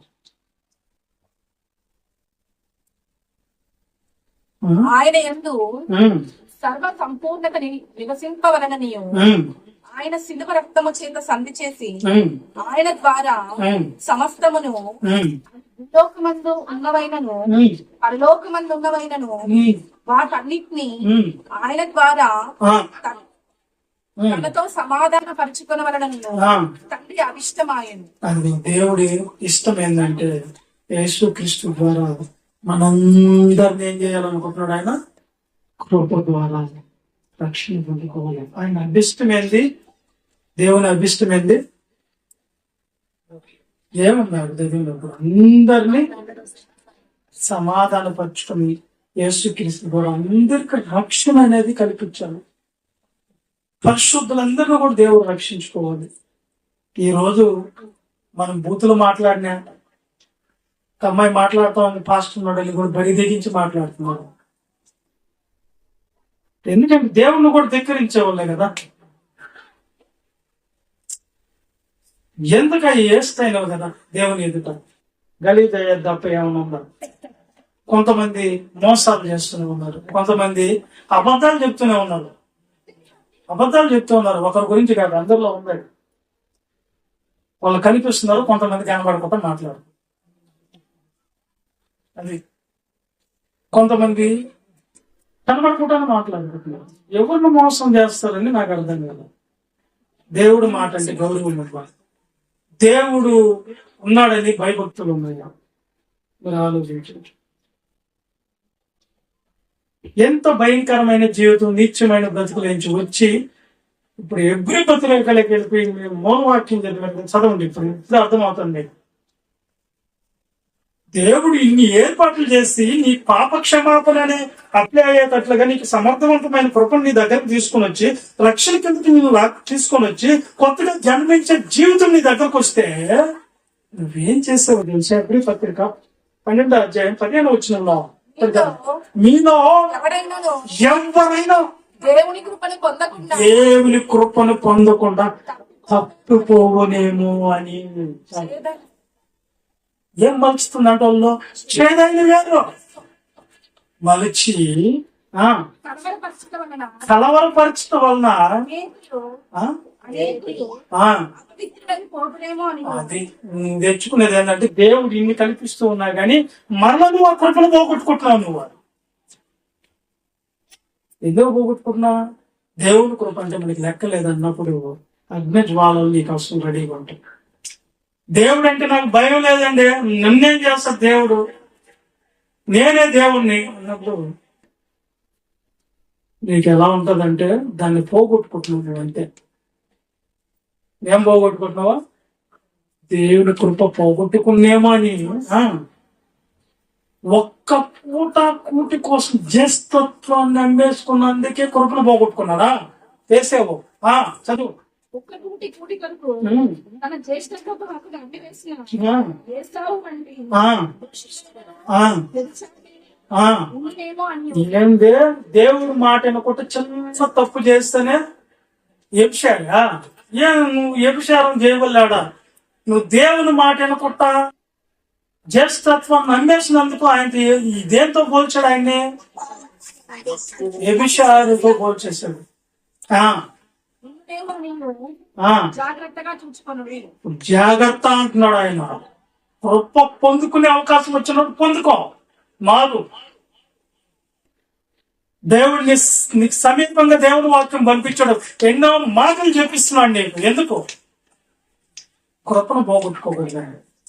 ఆయన యందు సర్వ సంపూర్ణతని వికసింపవలననియు ఆయన శిలువ రక్తము చేత సంధి చేసి ఆయన ద్వారా సమస్తమును లోకమందు ఉన్నవైనను పరలోకమందు ఉన్నవైనను వాటన్నిటిని ఆయన ద్వారా తనతో సమాధాన పరుచుకునవలనని తండ్రి అభిష్టమాయను. అది దేవుడి ఇష్టం ఏంటంటే యేసుక్రీస్తు ద్వారా మనందరిని ఏం చేయాలనుకుంటున్నాడు? ఆయన కృప ద్వారా రక్షణ పొందుకోవాలి. ఆయన అభిష్టమైంది, దేవుని అభిష్టమైంది ఏమన్నాడు? దేవుని అందరినీ సమాధాన పరచుకొని యేసుక్రీస్తు ద్వారా అందరికి రక్షణ అనేది కల్పించాలి. పరిశుద్ధులందరినీ కూడా దేవుడు రక్షించుకోవాలి. ఈ రోజు మనం బూతులు మాట్లాడినా, అమ్మాయి మాట్లాడుతామని పాస్టర్ ఉన్నాడు కూడా బరి తెగించి మాట్లాడుతున్నాడు. ఎందుకంటే దేవుణ్ణి కూడా ధిక్కరించేవాళ్ళే కదా. ఎందుకు ఏస్తైనవు కదా దేవుని ఎదుట గలీజ్ అయ్యేది తప్ప ఏమైనా ఉందా? కొంతమంది మోసాలు చేస్తూనే ఉన్నారు, కొంతమంది అబద్ధాలు చెప్తూనే ఉన్నారు. ఒకరి గురించి కాదు, అందరిలో ఉన్నాడు. వాళ్ళు కనిపిస్తున్నారు, కొంతమంది కనబడకుండా మాట్లాడు. అది కొంతమంది కనబడకుండానే మాట్లాడుకుంటున్నారు. ఎవరిని మోసం చేస్తారని నాకు అర్థం కాదు. దేవుడు మాట అంటే గౌరవం ఇవ్వాలి. దేవుడు ఉన్నాడని భయభక్తులు ఉన్నాయి. మీరు ఆలోచించండి. ఎంతో భయంకరమైన జీవితం, నీచమైన బ్రతుకులేంచి వచ్చి ఇప్పుడు ఎవ్రీ బతులకి వెళ్ళిపోయి మూలవాక్యం చదవండి. ఇప్పుడు అర్థమవుతుంది. దేవుడు ఇన్ని ఏర్పాట్లు చేసి నీ పాప క్షమాపణనే అప్లై అయ్యేటట్లుగా నీకు సమర్థవంతమైన కృపను నీ దగ్గరకు తీసుకుని వచ్చి, రక్షణ కిందకి నేను తీసుకొని వచ్చి కొత్తగా జన్మించే జీవితం నీ దగ్గరకు వస్తే నువ్వేం చేసావు తెలుసా? ఎవ్రీ పత్రిక 12వ అధ్యాయం 15వ వచనంలో మీలో ఎవరైనా దేవుని కృపను పొందకుండా దేవుని కృపను పొందకుండా తప్పిపోవనేమో అని ఏం మలుచుతుందంట వాళ్ళు? చేదైన వేరు మలిచి కలవరపరచడం వలన అది తెచ్చుకునేది ఏంటంటే దేవుడు ఇన్ని కల్పిస్తూ ఉన్నా గానీ మరలా నువ్వు ఆ కృపను పోగొట్టుకుంటున్నావు. నువ్వు ఎందుకు పోగొట్టుకుంటున్నావు? దేవుడి కృప అంటే మనకి లెక్క లేదన్నప్పుడు అగ్ని జ్వాలలు నీకు అవసరం రెడీగా ఉంటాయి. దేవుడు అంటే నాకు భయం లేదండి, నన్నేం చేస్తాడు దేవుడు, నేనే దేవుణ్ణి అన్నప్పుడు నీకు ఎలా ఉంటదంటే దాన్ని పోగొట్టుకుంటున్నావు. అంతే. ఏం పోగొట్టుకుంటున్నావా? దేవుని కృప పోగొట్టుకునేమో అని ఒక్క పూట కూటి కోసం జ్యేష్ఠత్వాన్ని అమ్మేసుకున్నందుకే కృపను పోగొట్టుకున్నాడా? వేసేవు చదువు. ఒక్క కూటి కొరకు తన జ్యేష్ఠత్వపు హక్కును అమ్మివేసిన ఏసావు వంటి ఏంది? దేవుడి మాట అనుకుంటే చిన్న తప్పు చేస్తేనే ఎపిశాడా? నువ్వు ఎపిశారం చేయవల్లాడా? నువ్వు దేవుని మాట అనుకుంటా జ్యేష్ఠత్వం నమ్మేసినందుకు ఆయన దేంతో పోల్చాడు? ఆయన్ని ఎపిశారుతో పోల్చేశాడు. జాగ్రత్తగా చూసుకొని జాగ్రత్త అంటున్నాడు ఆయన. గొప్ప పొందుకునే అవకాశం వచ్చినప్పుడు పొందుకో. మారు దేవుడు నీకు సమీపంగా దేవుని వాక్యం పంపించాడు. ఎన్నో మాటలు చెప్పిస్తున్నాడు నీకు. ఎందుకు? కృపను పోగొట్టుకోకూడదు.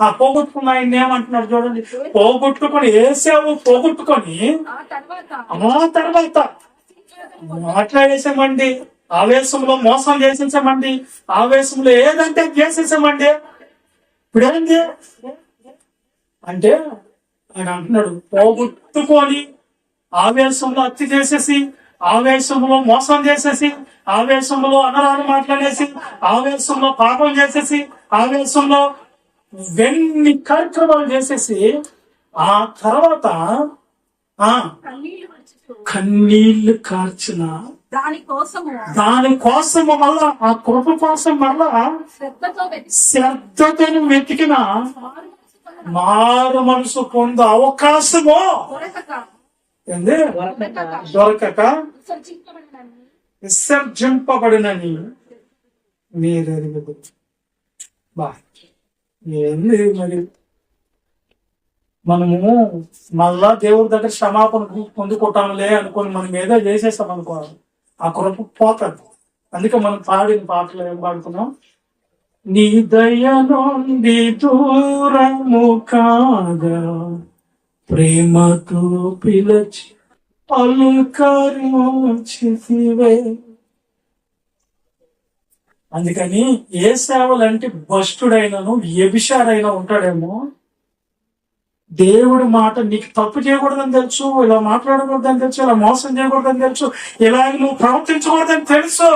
ఆ పోగొట్టుకున్న ఆయన ఏమంటున్నాడు చూడండి. పోగొట్టుకొని ఏసావు, పోగొట్టుకొని ఆ తర్వాత మాట్లాడేసామండి, ఆవేశంలో మోసం చేసేసామండి, ఆవేశంలో ఏదంటే చేసేసామండి. ఇప్పుడేంది అంటే ఆయన అంటున్నాడు పోగొట్టుకొని ఆవేశంలో హత్య చేసేసి, ఆవేశంలో మోసం చేసేసి, ఆవేశంలో అనరాలు మాట్లాడేసి, ఆవేశంలో పాపం చేసేసి, ఆవేశంలో వెన్ని కార్యక్రమాలు చేసేసి ఆ తర్వాత కన్నీళ్లు కార్చిన దానికోసము మళ్ళా ఆ కృప కోసం మళ్ళా శ్రద్ధతో వెతికిన మారు మనసు పొందే అవకాశము దొరకక విసర్జింపబడినని మీరెరుగుదు. బా ఏంది మరి మనము మళ్ళా దేవుడి దగ్గర క్షమాపణ పొందుకుంటాంలే అనుకొని మనం ఏదో చేసేస్తాం అనుకో, ఆ కృప పోతుంది. అందుకే మనం పాడిన పాటలు ఏం పాడుతున్నాం? నీ దయ నుండి దూరము కాగా ప్రేమతో పిలచి అలంకరించితివే. అందుకని ఏ సేవలంటే భ్రష్టుడైనను వ్యభిచారైనా ఉంటాడేమో, దేవుడి మాట నీకు తప్పు చేయకూడదని తెలుసు, ఇలా మాట్లాడకూడదని తెలుసు, ఇలా మోసం చేయకూడదని తెలుసు, ఇలా నువ్వు ప్రవర్తించకూడదని తెలుసు,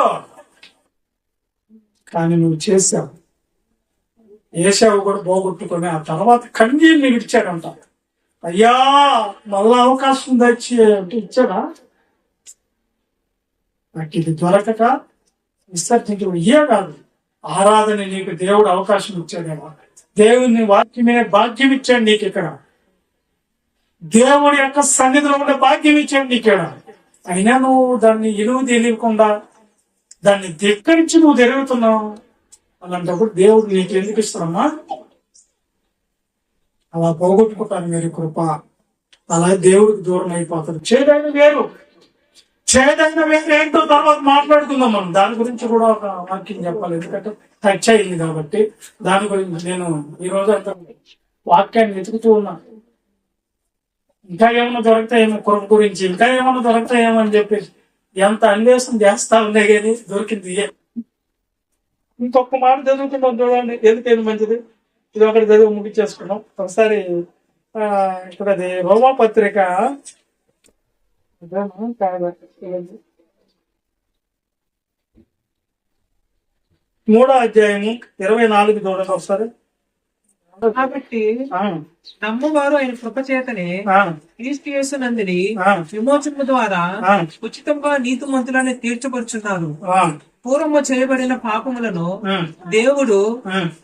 కానీ నువ్వు చేసావు. ఏసావు కూడా పోగొట్టుకొని ఆ తర్వాత కన్నీళ్ళు విడిచాడంట. అయ్యా మళ్ళా అవకాశం తెచ్చి అంటే ఇచ్చాడా? నాకు ఇది దొరకక విసర్జించు ఇయ్యే కాదు, ఆరాధన నీకు దేవుడు అవకాశం ఇచ్చాడేమో. దేవుని వాక్యమే భాగ్యం ఇచ్చాడు నీకు. ఇక్కడ దేవుడి యొక్క సన్నిధిలో ఉండే భాగ్యం ఇచ్చాడు నీకు ఇక్కడ. అయినా నువ్వు దాన్ని ఇలువ తెలియకుండా దాన్ని ధిక్కరించి నువ్వు తిరుగుతున్నావు. అలాంటప్పుడు దేవుడు నీకు ఎందుకు ఇస్తాడమ్మా? అలా పోగొట్టుకుంటాను మీరు కృప. అలా దేవుడికి దూరం అయిపోతారు. చేదైన వేరు ఏంటో తర్వాత మాట్లాడుకుందాం మనం. దాని గురించి కూడా ఒక వాక్యం చెప్పాలి, ఎందుకంటే టచ్ అయింది కాబట్టి. దాని గురించి నేను ఈ రోజు అంత వాక్యాన్ని వెతుకుతూ ఉన్నా. ఇంకా ఏమైనా దొరుకుతాయేమో కృప గురించి, ఇంకా ఏమైనా దొరుకుతాయేమో అని చెప్పేసి ఎంత అన్వేషణ చేస్తా ఉన్నాయి కానీ దొరికింది. ఇంకొక మాట చదువుకుంటాం చూడండి, ఎందుకైనా మంచిది. ఇది ఒకటి చదువు ముగించేసుకున్నాం ఒకసారి. ఇక్కడ అది రోమా పత్రిక 3వ అధ్యాయము 24 చూడండి ఒకసారి. కాబట్టి నమ్మువారు ఆయన కృప చేతనే క్రీస్తు యేసునందుని విమోచనము ద్వారా ఉచితంగా నీతిమంతులని తీర్చబడుచున్నారు. పూర్వము చేయబడిన పాపములను దేవుడు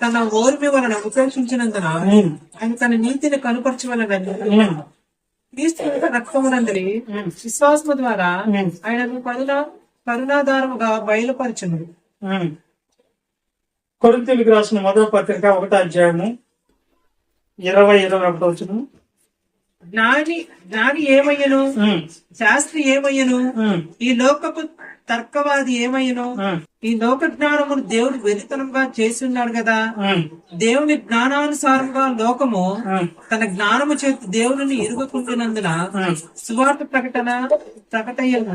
తన ఓర్మి వలన ఉపేక్షించినందున ఆయన తన నీతిని కనుపరచవలనని క్రీస్తు రక్తమునందని విశ్వాసము ద్వారా ఆయనకు కరుణాధారముగా బయలుపరచును. కొరింథీయులకు రాసిన 1వ పత్రిక 1వ అధ్యాయము 20-21 వచనం. జ్ఞాని ఏమయ్యను, శాస్త్రి ఏమయ్యను, ఈ లోకపు తర్కవాది ఏమయ్యను, ఈ లోక జ్ఞానమును దేవుడు వెలితనంగా చేసి ఉన్నాడు కదా. దేవుని జ్ఞానానుసారంగా లోకము తన జ్ఞానము చేతి దేవుని ఇరుగుకుంటున్నందున సువార్త ప్రకటయ్యను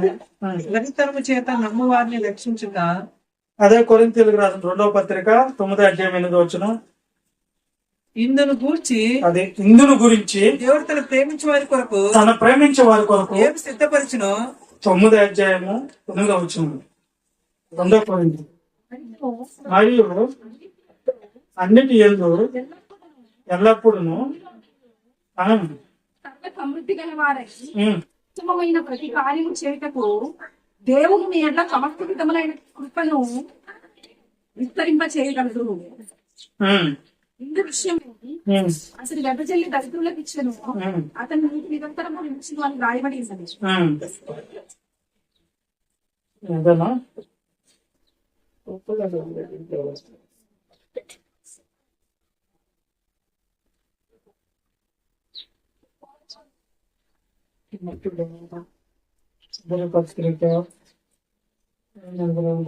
వెలితనము చేత నమ్మువారిని రక్షించుట. అదే కొరింథీయులకు రాసిన 2వ పత్రిక 9వ అధ్యాయం 8వ వచనం. ఇందును గురించి దేవుడు తన ప్రేమించే వారి కొరకు ఏమి సిద్ధపరిచినో 9వ అధ్యాయము 9వ వచనం. 2వ కొరింథీ. మరియు అన్నిటి యందు ఎల్లప్పుడూ సమృద్ధి గల వారై ఉత్తమమైన ప్రతి కార్యము చేయుటకు దేవుడు మీ ఎడ్ల సమర్థితములైన కృపను విస్తరింప చేయగలడు. ఇందు విషయం అసలు వెదజల్లి దరిద్రులకు ఇచ్చను, అతను నీకు నిరంతరము నిలిచిన అని రాయబడి ఉన్నది.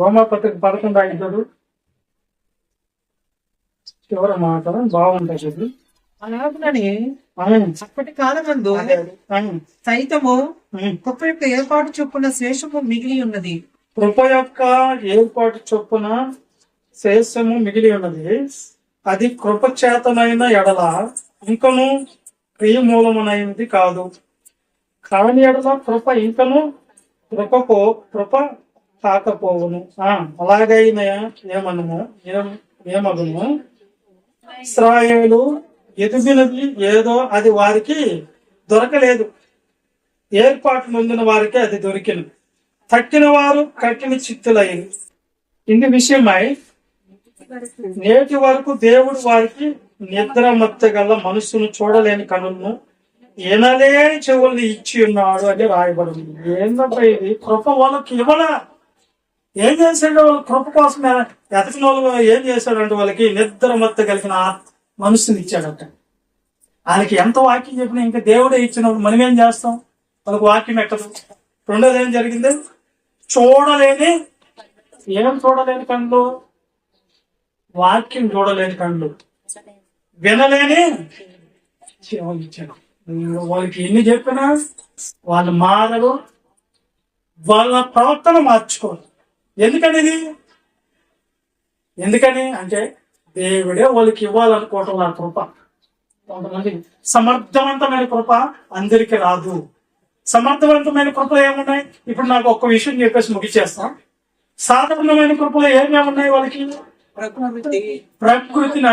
రోమా పత్రిక 11 చివరి మాట బాగుంటది. అలాగనే అప్పటి కాలమందు సైతము కృప యొక్క ఏర్పాటు చొప్పున శేషము మిగిలి ఉన్నది. కృప యొక్క ఏర్పాటు చొప్పున శేషము మిగిలి ఉన్నది. అది కృప చేతనైన ఎడల ఇంకను క్రియమూలమైనది కాదు. కాని ఎడల కృప ఇంకను కృప కాకపోవును. అలాగైన ఏమగును, ఇశ్రాయేలు ఎదిగినది ఏదో అది వారికి దొరకలేదు, ఏర్పాటు నొందిన వారికి అది దొరికింది. తక్కిన వారు కట్టిన చిత్తులయ్యి. ఇందు విషయమై నేటి వరకు దేవుడు వారికి నిద్ర మత్తగల మనస్సును చూడలేని కనులను ఎనలేని చెవుల్ని ఇచ్చి ఉన్నాడు అని రాయబడింది. ఏంటంటే ఇది కృప వాళ్ళకి ఇవ్వడా? ఏం చేశాడు? వాళ్ళ కృప కోసం ఎతకిన వాళ్ళు ఏం చేశాడంటే వాళ్ళకి నిద్ర మత్త కలిగిన మనస్సుని ఇచ్చాడట. వాళ్ళకి ఎంత వాక్యం చెప్పినా ఇంకా దేవుడే ఇచ్చినప్పుడు మనం ఏం చేస్తాం? వాళ్ళకి వాక్యం ఎక్కదు. రెండోది ఏం జరిగింది? ఏం చూడలేని కళ్ళు, వాక్యం చూడలేని కళ్ళు, వినలేని చెవులు ఇచ్చాడు. వాళ్ళకి ఎన్ని చెప్పినా వాళ్ళు మారరు, వాళ్ళ ప్రవర్తన మార్చుకోరు. ఎందుకని అంటే దేవుడే వాళ్ళకి ఇవ్వాలనుకోవటం వాళ్ళ కృప. కొంతమంది సమర్థవంతమైన కృప అందరికి రాదు. సమర్థవంతమైన కృపలు ఏమున్నాయి? ఇప్పుడు నాకు ఒక్క విషయం చెప్పేసి ముగిచేస్తాం. సాధారణమైన కృపలు ఏమేమున్నాయి వాళ్ళకి? ప్రకృతిని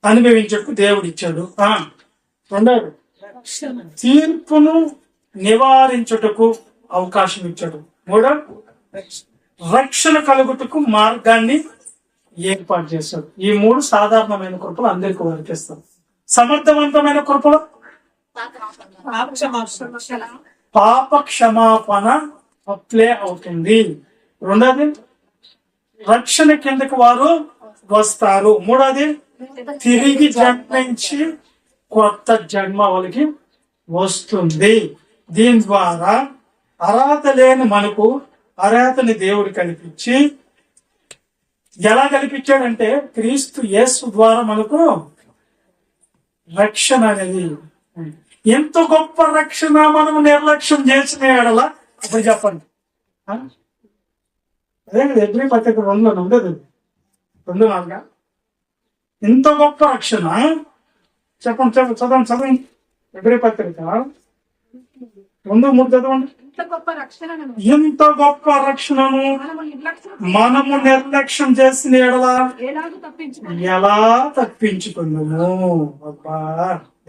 అనుభవించకు దేవుడు ఇచ్చాడు. రెండోది తీర్పును నివారించుటకు అవకాశం ఇచ్చాడు. మూడోది రక్షణ కలుగుటకు మార్గాన్ని ఏర్పాటు చేశాడు. ఈ 3 సాధారణమైన కృపలు అందరికీ వర్తిస్తాయి. సమర్థవంతమైన కృపలు పాప క్షమాపణ అప్లై అవుతుంది. రెండోది రక్షణ కిందకి వారు వస్తారు. మూడోది తిరిగి జన్మించి కొత్త జన్మ వాళ్ళకి వస్తుంది. దీని ద్వారా అర్హత లేని మనకు అర్హతని దేవుడు కల్పించి, ఎలా కల్పించాడంటే క్రీస్తు యేసు ద్వారా మనకు రక్షణ అనేది ఎంత గొప్ప రక్షణ మనం నిర్లక్ష్యం చేసిన ఎడల ఇప్పుడు చెప్పండి. అదే కదా ఎబ్రీ పత్రిక 2 ఉండదు 2:4. ఎంత గొప్ప రక్షణ చెప్పండి చదవండి ఎబ్రీ పత్రిక 2:3 చదవండి. ఇంత గొప్ప రక్షణను ఎంత గొప్ప రక్షణను మనము నిర్లక్ష్యం చేసిన ఎడల ఎలాగూ తప్పించుకోవాలి. ఎలా తప్పించుకున్నాము. అబ్బా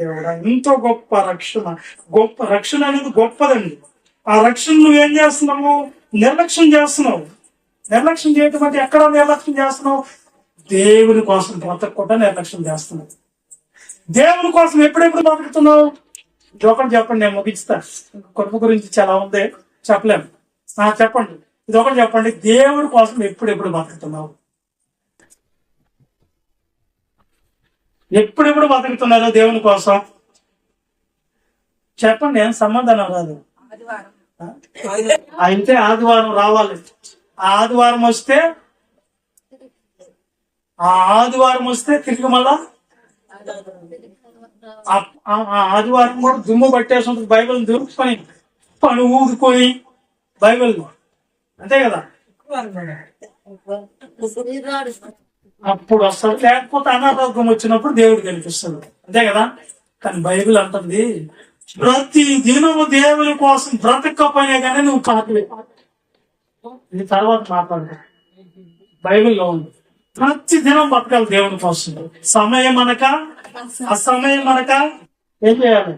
దేవుడా, ఎంతో గొప్ప రక్షణ అనేది గొప్పదండి. ఆ రక్షణ నువ్వేం చేస్తున్నావు? నిర్లక్ష్యం చేస్తున్నావు. నిర్లక్ష్యం చేయటం అంటే ఎక్కడ నిర్లక్ష్యం చేస్తున్నావు? దేవుని కోసం బ్రతకకుండా నిర్లక్ష్యం చేస్తున్నావు. దేవుని కోసం ఎప్పుడెప్పుడు బ్రతుకుతున్నావు? ఇది ఒకటి చెప్పండి, నేను ముగిస్తా. కొడుకు గురించి చాలా ఉంది, చెప్పలేము. చెప్పండి, ఇది ఒకటి చెప్పండి. దేవుడి కోసం ఎప్పుడెప్పుడు బతుకుతున్నావు? ఎప్పుడెప్పుడు బతుకుతున్నారో దేవుని కోసం చెప్పండి. ఏం సమాధానం రాదు. అయితే ఆదివారం రావాలి. ఆదివారం వస్తే తిరిగి మళ్ళా ఆదివారం కూడా దుమ్ము పట్టేసి ఉంటుంది. బైబిల్ దొరుకుని పని ఊదుకొని బైబిల్, అంతే కదా. అప్పుడు అసలు లేకపోతే అనారోగ్యం వచ్చినప్పుడు దేవుడు కనిపిస్తుంది, అంతే కదా. కానీ బైబిల్ అంటుంది ప్రతి దినము దేవుని కోసం బ్రతకపోయినా కానీ నువ్వు కాకలే. ఇది తర్వాత మాట్లాడదు, బైబిల్లో ఉంది. ప్రతి దినం బతకాలి దేవుని కోసం. సమయం అనక అసమయం అనక ఏం చేయాలి?